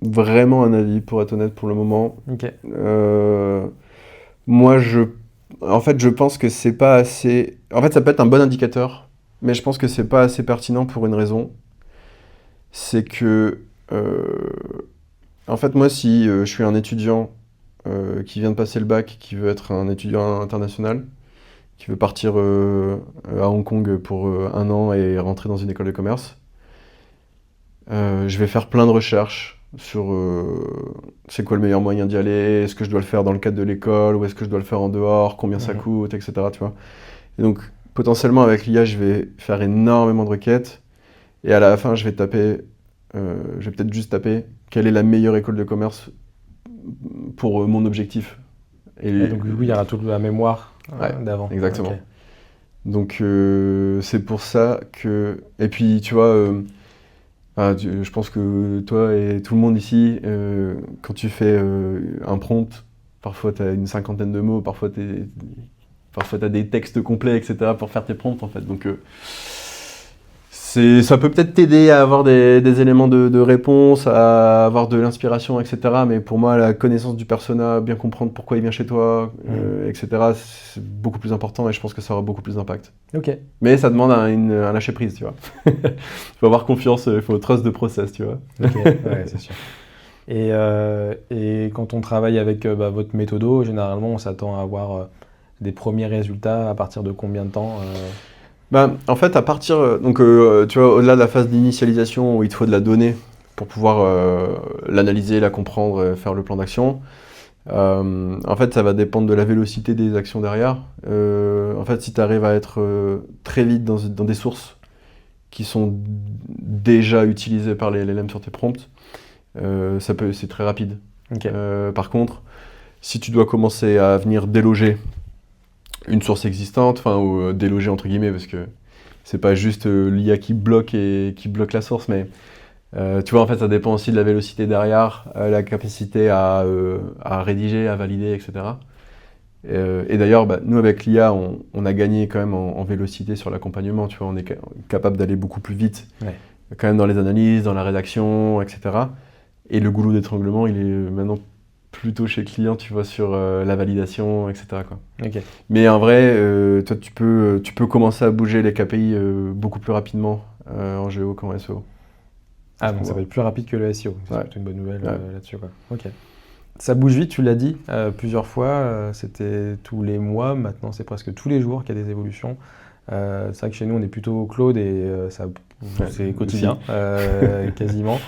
vraiment un avis pour être honnête pour le moment. Ok. Moi, en fait, je pense que c'est pas assez. En fait, ça peut être un bon indicateur, mais je pense que c'est pas assez pertinent pour une raison. C'est que, en fait, moi, si je suis un étudiant qui vient de passer le bac, qui veut être un étudiant international, qui veut partir à Hong Kong pour 1 an et rentrer dans une école de commerce, je vais faire plein de recherches sur c'est quoi le meilleur moyen d'y aller, est-ce que je dois le faire dans le cadre de l'école ou est-ce que je dois le faire en dehors, combien ça coûte, etc. Tu vois. Et donc, potentiellement, avec l'IA, je vais faire énormément de requêtes et à la fin, je vais peut-être juste taper quelle est la meilleure école de commerce pour mon objectif. Et donc, du coup, il y aura toute la mémoire d'avant. Exactement. Okay. Donc, c'est pour ça que. Et puis, tu vois. Je pense que toi et tout le monde ici, quand tu fais un prompt, parfois tu as une 50aine de mots, parfois tu as des textes complets, etc. pour faire tes prompts en fait. Donc ça peut peut-être t'aider à avoir des éléments de réponse, à avoir de l'inspiration, etc. Mais pour moi, la connaissance du persona, bien comprendre pourquoi il vient chez toi, etc., c'est beaucoup plus important et je pense que ça aura beaucoup plus d'impact. Ok. Mais ça demande un lâcher-prise, tu vois. Il faut avoir confiance, il faut trust the process, tu vois. Ok, ouais, c'est sûr. Et quand on travaille avec votre méthodo, généralement, on s'attend à avoir des premiers résultats à partir de combien de temps En fait, à partir, tu vois, au-delà de la phase d'initialisation où il te faut de la donnée pour pouvoir l'analyser, la comprendre, faire le plan d'action, en fait, ça va dépendre de la vélocité des actions derrière. En fait, si tu arrives à être très vite dans des sources qui sont déjà utilisées par les LLM sur tes prompts, c'est très rapide. Okay. Par contre, si tu dois commencer à venir déloger une source existante, ou déloger entre guillemets, parce que c'est pas juste l'IA qui bloque la source, mais tu vois, en fait, ça dépend aussi de la vélocité derrière, la capacité à rédiger, à valider, etc. Et d'ailleurs, nous, avec l'IA, on a gagné quand même en vélocité sur l'accompagnement, tu vois, on est capable d'aller beaucoup plus vite, quand même dans les analyses, dans la rédaction, etc. Et le goulot d'étranglement, il est maintenant plutôt chez le client, tu vois, sur la validation, etc. quoi. Okay. Mais en vrai, toi, tu peux commencer à bouger les KPI beaucoup plus rapidement en géo qu'en SEO. Ah, donc ça va être plus rapide que le SEO. C'est plutôt une bonne nouvelle là-dessus, quoi. Ok. Ça bouge vite, tu l'as dit plusieurs fois. C'était tous les mois, maintenant c'est presque tous les jours qu'il y a des évolutions. C'est vrai que chez nous, on est plutôt cloud et c'est quotidien, quasiment.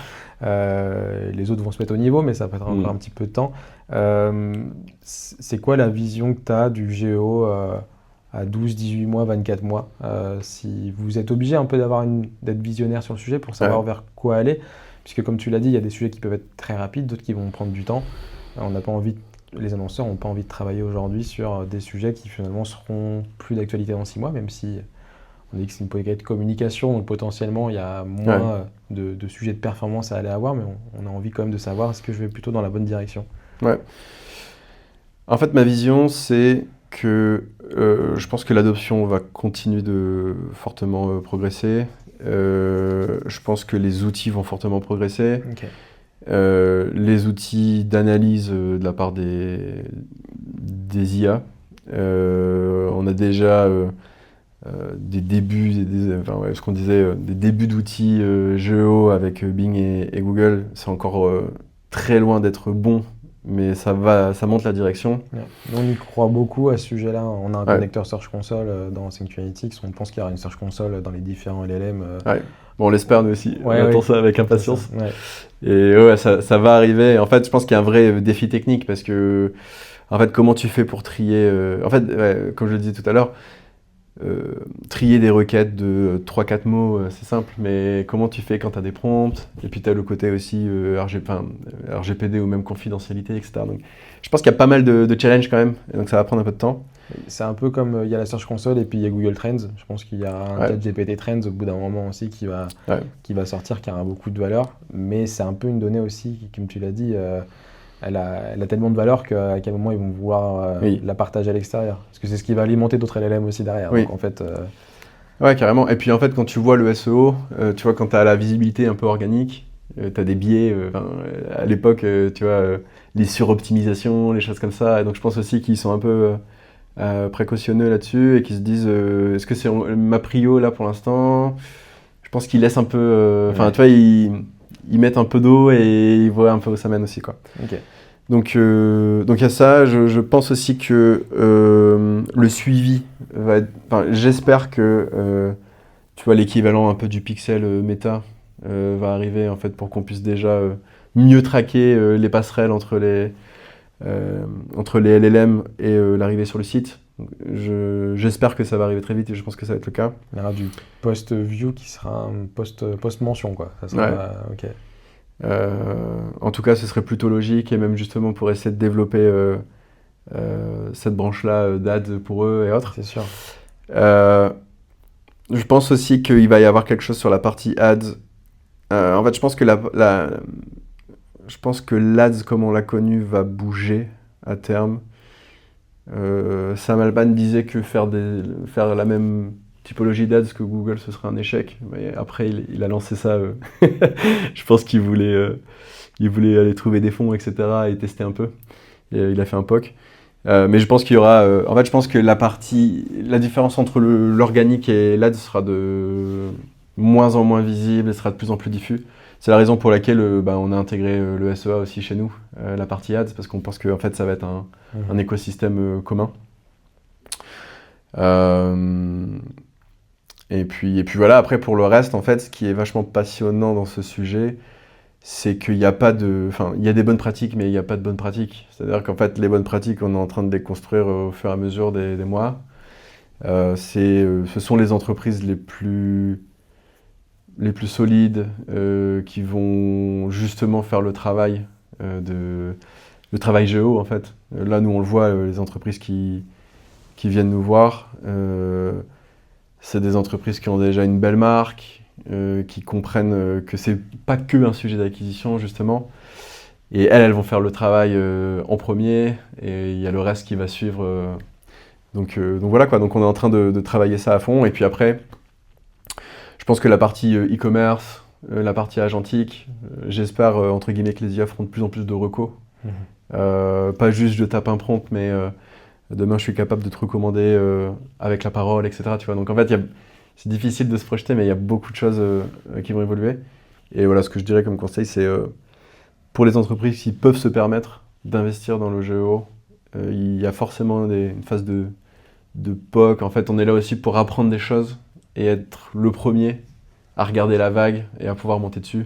Les autres vont se mettre au niveau, mais ça prendra encore un petit peu de temps. C'est quoi la vision que tu as du géo à 12, 18 mois, 24 mois si vous êtes obligé un peu d'être visionnaire sur le sujet pour savoir vers quoi aller, puisque comme tu l'as dit, il y a des sujets qui peuvent être très rapides, d'autres qui vont prendre du temps. Les annonceurs n'ont pas envie de travailler aujourd'hui sur des sujets qui finalement seront plus d'actualité dans 6 mois, même si on dit que c'est une politique de communication, donc potentiellement il y a moins de sujets de performance à aller avoir, mais on a envie quand même de savoir est-ce que je vais plutôt dans la bonne direction. Ouais. En fait, ma vision, c'est je pense que l'adoption va continuer de fortement progresser. Je pense que les outils vont fortement progresser. Ok. Les outils d'analyse de la part des IA. On a déjà des débuts, ce qu'on disait, des débuts d'outils géo avec Bing et Google. C'est encore très loin d'être bon, mais ça monte la direction. Ouais. Nous, on y croit beaucoup à ce sujet-là. On a un Ouais. connecteur Search Console dans Thank You Analytics. On pense qu'il y aura une Search Console dans les différents LLM. Ouais. Bon, on l'espère nous aussi. Ouais, on attend ouais. ça avec impatience. Ouais. Et ouais, ça va arriver. En fait, je pense qu'il y a un vrai défi technique parce que, en fait, comment tu fais pour trier en fait, ouais, comme je le disais tout à l'heure, trier des requêtes de 3-4 mots, c'est simple, mais comment tu fais quand tu as des prompts? Et puis tu as le côté aussi RGPD ou même confidentialité, etc. Donc, je pense qu'il y a pas mal de challenges quand même, et donc ça va prendre un peu de temps. C'est un peu comme il y a la Search Console et puis il y a Google Trends. Je pense qu'il y a un Ouais. ChatGPT Trends au bout d'un moment aussi qui va sortir, qui aura beaucoup de valeur. Mais c'est un peu une donnée aussi qui, comme tu l'as dit, elle a tellement de valeur qu'à quel moment ils vont vouloir Oui. la partager à l'extérieur. Parce que c'est ce qui va alimenter d'autres LLM aussi derrière. Oui. Donc en fait, Ouais, carrément. Et puis en fait, quand tu vois le SEO, tu vois, quand tu as la visibilité un peu organique, tu as des biais, à l'époque, tu vois, les suroptimisations, les choses comme ça. Et donc je pense aussi qu'ils sont un peu précautionneux là-dessus et qu'ils se disent est-ce que c'est ma prio là pour l'instant? Je pense qu'ils laissent un peu. Enfin, Ouais. tu vois, ils mettent un peu d'eau et ils voient un peu où ça mène aussi, quoi. ok. Donc il y a ça. Je pense aussi que le suivi va être. Enfin, j'espère que tu vois, l'équivalent un peu du pixel méta va arriver en fait pour qu'on puisse déjà mieux traquer les passerelles entre les LLM et l'arrivée sur le site. Donc, j'espère que ça va arriver très vite et je pense que ça va être le cas. Il y aura du post-view qui sera un post-mention, quoi. Ça sera, Ouais. ok. En tout cas, ce serait plutôt logique et même justement pour essayer de développer cette branche-là d'ads pour eux et autres. C'est sûr. Je pense aussi qu'il va y avoir quelque chose sur la partie ads. En fait, je pense que je pense que l'ads comme on l'a connu va bouger à terme. Sam Altman disait que faire la même typologie d'ads que Google, ce serait un échec. Mais après, il a lancé ça. Je pense qu'il voulait aller trouver des fonds, etc. et tester un peu. Et, il a fait un POC. Mais je pense qu'il y aura. En fait, je pense que la différence entre l'organique et l'ads sera de moins en moins visible et sera de plus en plus diffus. C'est la raison pour laquelle on a intégré le SEA aussi chez nous, la partie ads, parce qu'on pense que en fait, ça va être un écosystème commun. Et puis voilà, après pour le reste, en fait, ce qui est vachement passionnant dans ce sujet, c'est qu'il n'y a pas de... Enfin, il y a des bonnes pratiques, mais il n'y a pas de bonnes pratiques. C'est-à-dire qu'en fait, les bonnes pratiques, on est en train de les construire au fur et à mesure des mois. Ce sont les entreprises les plus solides qui vont justement faire le travail le travail géo, en fait. Là, nous, on le voit, les entreprises qui viennent nous voir, c'est des entreprises qui ont déjà une belle marque, qui comprennent que c'est pas que un sujet d'acquisition, justement. Et elles vont faire le travail en premier, et il y a le reste qui va suivre. Donc voilà, quoi. Donc on est en train de travailler ça à fond. Et puis après, je pense que la partie e-commerce, la partie agentique, j'espère, entre guillemets, que les IA feront de plus en plus de recos. Pas juste je tape un prompt, mais demain je suis capable de te recommander avec la parole, etc. Tu vois. Donc en fait, c'est difficile de se projeter, mais il y a beaucoup de choses qui vont évoluer. Et voilà, ce que je dirais comme conseil, c'est pour les entreprises qui peuvent se permettre d'investir dans le géo, il y a forcément une phase de POC. En fait, on est là aussi pour apprendre des choses et être le premier à regarder la vague et à pouvoir monter dessus,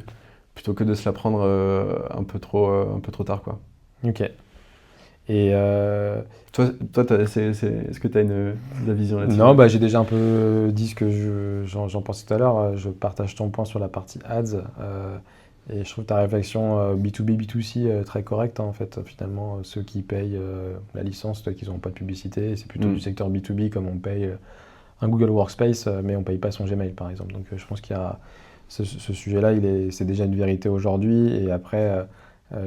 plutôt que de se la prendre un peu trop tard, quoi. Ok. Et toi est-ce que tu as la vision là-dessus? non, j'ai déjà un peu dit ce que j'en pensais tout à l'heure. Je partage ton point sur la partie ads. Et je trouve ta réflexion B2B, B2C très correcte, hein, en fait. Finalement, ceux qui payent la licence, peut-être qu'ils n'ont pas de publicité. C'est plutôt du secteur B2B, comme on paye un Google Workspace, mais on ne paye pas son Gmail, par exemple. Donc je pense qu'il y a ce sujet-là, c'est déjà une vérité aujourd'hui. Et après,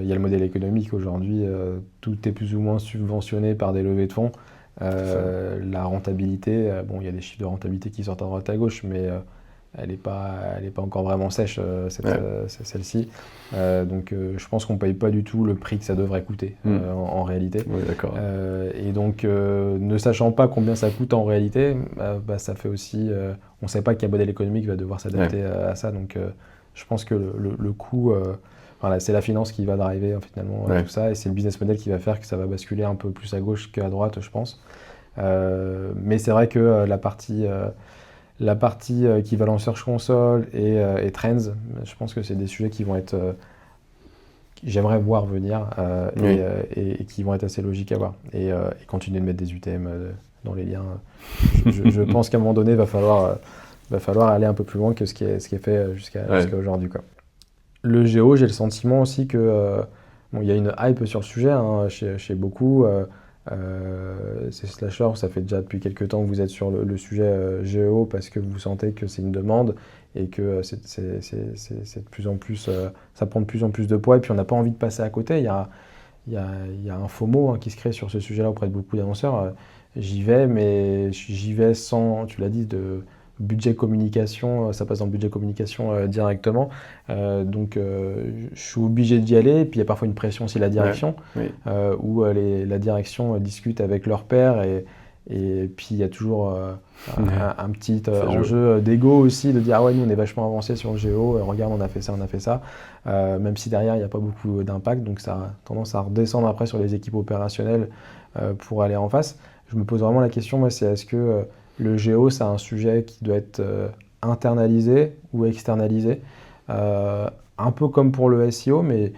il y a le modèle économique. Aujourd'hui, tout est plus ou moins subventionné par des levées de fonds. La rentabilité, bon, il y a des chiffres de rentabilité qui sortent à droite à gauche, mais elle n'est pas encore vraiment sèche, celle-ci. Donc je pense qu'on ne paye pas du tout le prix que ça devrait coûter en réalité. Oui, d'accord. Et donc ne sachant pas combien ça coûte en réalité, ça fait aussi... on ne sait pas quel modèle économique va devoir s'adapter à ça. Donc je pense que le coût... Voilà, c'est la finance qui va driver finalement tout ça, et c'est le business model qui va faire que ça va basculer un peu plus à gauche qu'à droite, je pense. Mais c'est vrai que la partie équivalent Search Console et Trends, je pense que c'est des sujets qui vont être... j'aimerais voir venir et qui vont être assez logiques à voir. Et continuer de mettre des UTM dans les liens. Je pense qu'à un moment donné, va falloir aller un peu plus loin que ce qui est fait jusqu'à aujourd'hui, quoi. Le géo, j'ai le sentiment aussi que il y a une hype sur le sujet chez beaucoup. C'est Slasher, ça fait déjà depuis quelques temps que vous êtes sur le sujet géo parce que vous sentez que c'est une demande et que c'est de plus en plus, ça prend de plus en plus de poids, et puis on n'a pas envie de passer à côté. Il y a un FOMO qui se crée sur ce sujet-là auprès de beaucoup d'annonceurs. J'y vais, mais j'y vais sans, tu l'as dit, de budget communication, ça passe dans le budget communication directement. Donc je suis obligé d'y aller, et puis il y a parfois une pression aussi de la direction, où la direction discute avec leur pairs, et puis il y a toujours un petit enjeu d'ego aussi, de dire ah ouais, nous on est vachement avancé sur le géo, regarde on a fait ça, même si derrière il n'y a pas beaucoup d'impact, donc ça a tendance à redescendre après sur les équipes opérationnelles pour aller en face. Je me pose vraiment la question, moi, c'est est-ce que le géo, c'est un sujet qui doit être internalisé ou externalisé, un peu comme pour le SEO, mais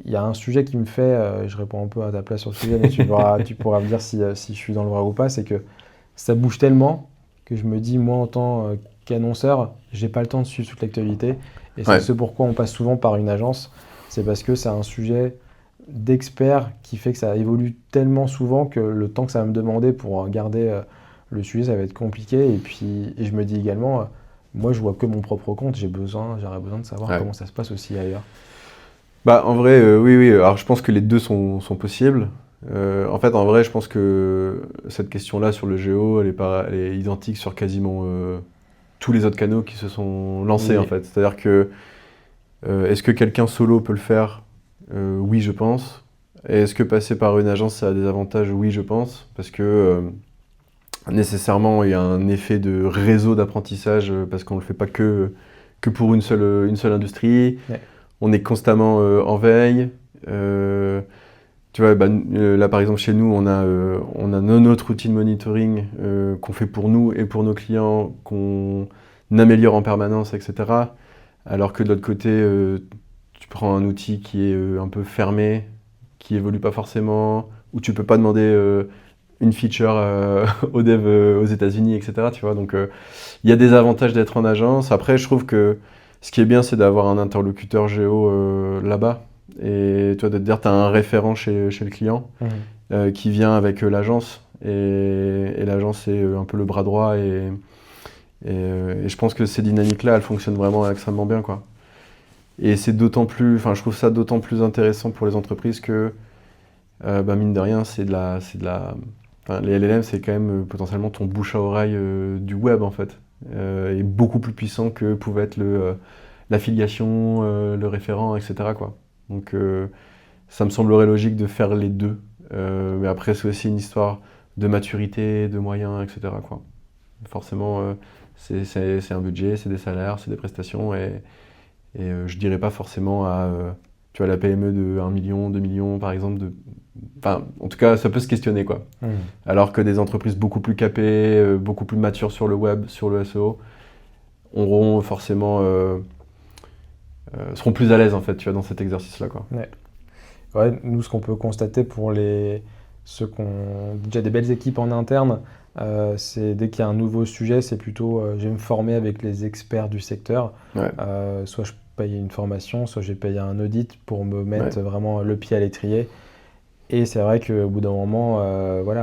il y a un sujet qui me fait, je réponds un peu à ta place sur le sujet, mais tu pourras me dire si je suis dans le vrai ou pas, c'est que ça bouge tellement que je me dis, moi en tant qu'annonceur, j'ai pas le temps de suivre toute l'actualité, et c'est ce pourquoi on passe souvent par une agence, c'est parce que c'est un sujet d'expert qui fait que ça évolue tellement souvent que le temps que ça va me demander pour garder le sujet, ça va être compliqué. Et je me dis également, moi je vois que mon propre compte, j'aurais besoin de savoir comment ça se passe aussi ailleurs. Bah, en vrai, oui. Alors je pense que les deux sont possibles. En fait, en vrai, je pense que cette question-là sur le géo, elle est identique sur quasiment tous les autres canaux qui se sont lancés, en fait. C'est-à-dire que est-ce que quelqu'un solo peut le faire ? Oui, je pense. Et est-ce que passer par une agence, ça a des avantages ? Oui, je pense. Parce que nécessairement, il y a un effet de réseau d'apprentissage, parce qu'on ne le fait pas que pour une seule industrie. Ouais. On est constamment en veille. Tu vois, là par exemple chez nous, on a notre outil de monitoring qu'on fait pour nous et pour nos clients, qu'on améliore en permanence, etc. Alors que de l'autre côté, tu prends un outil qui est un peu fermé, qui évolue pas forcément, où tu peux pas demander une feature aux devs aux États-Unis, etc. Tu vois, donc il y a des avantages d'être en agence. Après, je trouve que ce qui est bien, c'est d'avoir un interlocuteur géo là-bas. Et toi, de te dire, tu as un référent chez le client qui vient avec l'agence. Et l'agence est un peu le bras droit. Et je pense que ces dynamiques-là, elles fonctionnent vraiment extrêmement bien, quoi. Et c'est je trouve ça d'autant plus intéressant pour les entreprises que, mine de rien, les LLM, c'est quand même potentiellement ton bouche à oreille du web, en fait. Et beaucoup plus puissant que pouvait être l'affiliation, le référent, etc., quoi. Donc ça me semblerait logique de faire les deux. Mais après, c'est aussi une histoire de maturité, de moyens, etc., quoi. Forcément, c'est un budget, c'est des salaires, c'est des prestations. Et je dirais pas forcément à tu vois, la PME de 1 million, 2 millions, par exemple. Enfin, en tout cas, ça peut se questionner, quoi. Alors que des entreprises beaucoup plus capées, beaucoup plus matures sur le web, sur le SEO, auront forcément... seront plus à l'aise, en fait, tu vois, dans cet exercice-là, quoi. Ouais, nous, ce qu'on peut constater pour ceux qui ont déjà des belles équipes en interne, c'est dès qu'il y a un nouveau sujet, c'est plutôt je vais me former avec les experts du secteur. Soit je paye une formation, soit j'ai payé un audit pour me mettre vraiment le pied à l'étrier. Et c'est vrai qu'au bout d'un moment,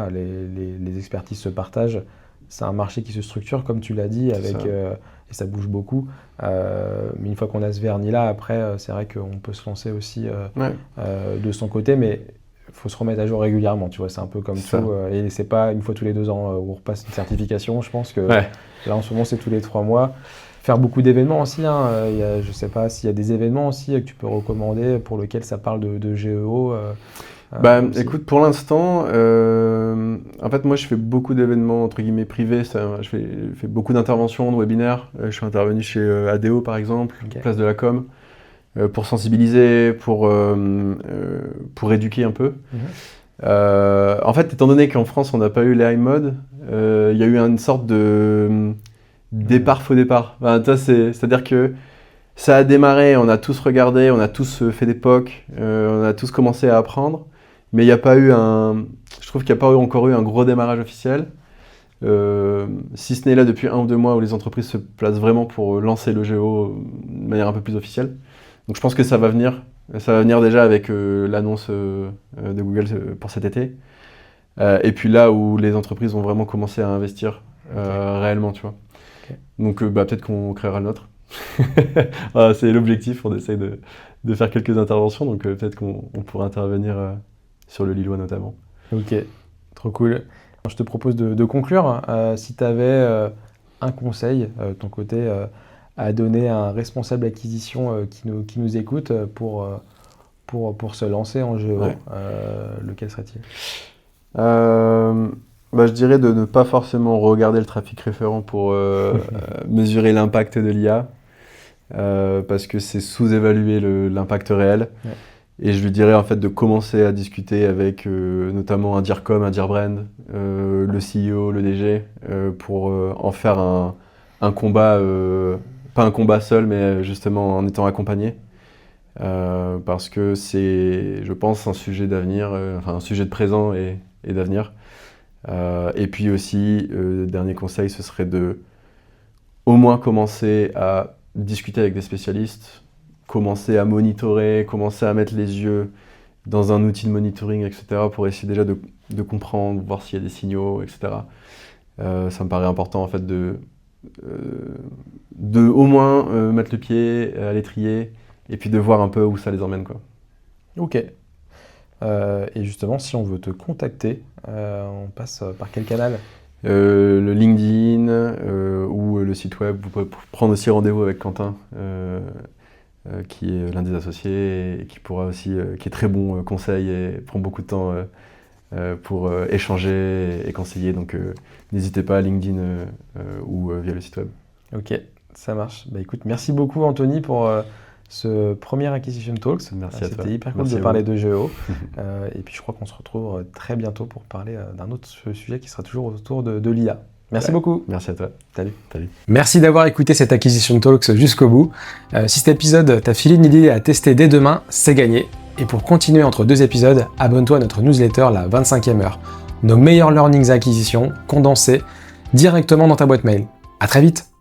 les expertises se partagent. C'est un marché qui se structure, comme tu l'as dit, et ça bouge beaucoup. Mais une fois qu'on a ce vernis-là, après, c'est vrai qu'on peut se lancer aussi de son côté. Mais faut se remettre à jour régulièrement, tu vois, c'est un peu comme Ça. tout. Et c'est pas une fois tous les 2 ans où on repasse une certification. Je pense que Ouais. là, en ce moment, c'est tous les 3 mois. Faire beaucoup d'événements aussi. Hein. Je sais pas s'il y a des événements aussi que tu peux recommander pour lesquels ça parle de GEO. Aussi. Écoute, pour l'instant, en fait, moi, je fais beaucoup d'événements entre guillemets privés. Je fais beaucoup d'interventions, de webinaires. Je suis intervenu chez ADO, par exemple, Ok. Place de la Com, pour sensibiliser, pour éduquer un peu. En fait, étant donné qu'en France, on n'a pas eu les iMod, il y a eu une sorte de départ, faux départ. Enfin, c'est-à-dire que ça a démarré, on a tous regardé, on a tous fait des POC, on a tous commencé à apprendre, mais il n'y a pas eu je trouve qu'il n'y a pas encore eu un gros démarrage officiel. Si ce n'est là depuis 1 ou 2 mois où les entreprises se placent vraiment pour lancer le GEO de manière un peu plus officielle. Donc je pense que ça va venir. Ça va venir déjà avec l'annonce de Google pour cet été. Et puis là où les entreprises vont vraiment commencer à investir réellement, tu vois. Ok. Donc peut-être qu'on créera le nôtre. Voilà, c'est l'objectif, on essaye de faire quelques interventions, donc peut-être qu'on pourra intervenir sur le Lillois notamment. Ok, trop cool. Je te propose de conclure. Si tu avais un conseil de ton côté à donner à un responsable d'acquisition qui nous écoute pour se lancer en GEO, Ouais. lequel serait-il? Je dirais de ne pas forcément regarder le trafic référent pour mesurer l'impact de l'IA, parce que c'est sous-évaluer l'impact réel. Ouais. Et je lui dirais en fait de commencer à discuter avec notamment un DIRCOM, un DIRBRAND, le CEO, le DG, pour en faire un combat, pas un combat seul, mais justement en étant accompagné. Parce que c'est, je pense, un sujet d'avenir, un sujet de présent et d'avenir. Et puis aussi, dernier conseil, ce serait de au moins commencer à discuter avec des spécialistes, commencer à monitorer, commencer à mettre les yeux dans un outil de monitoring, etc., pour essayer déjà de comprendre, voir s'il y a des signaux, etc. Ça me paraît important en fait de au moins mettre le pied à l'étrier et puis de voir un peu où ça les emmène, quoi. Ok. Et justement, si on veut te contacter, on passe par quel canal? Le LinkedIn ou le site web. Vous pouvez prendre aussi rendez-vous avec Quentin, qui est l'un des associés et qui pourra aussi, qui est très bon conseil et prend beaucoup de temps pour échanger et conseiller. Donc n'hésitez pas à LinkedIn ou via le site web. Ok, ça marche. Bah écoute, merci beaucoup Anthony pour ce premier Acquisition Talks. Merci à toi. C'était hyper cool Merci de à parler vous. de GEO. Et puis je crois qu'on se retrouve très bientôt pour parler d'un autre sujet qui sera toujours autour de l'IA. Merci Ouais. beaucoup. Merci à toi. Salut. Salut. Merci d'avoir écouté cette Acquisition Talks jusqu'au bout. Si cet épisode t'a filé une idée à tester dès demain, c'est gagné. Et pour continuer entre 2 épisodes, abonne-toi à notre newsletter, la 25e heure. Nos meilleurs learnings à acquisition, condensés directement dans ta boîte mail. À très vite!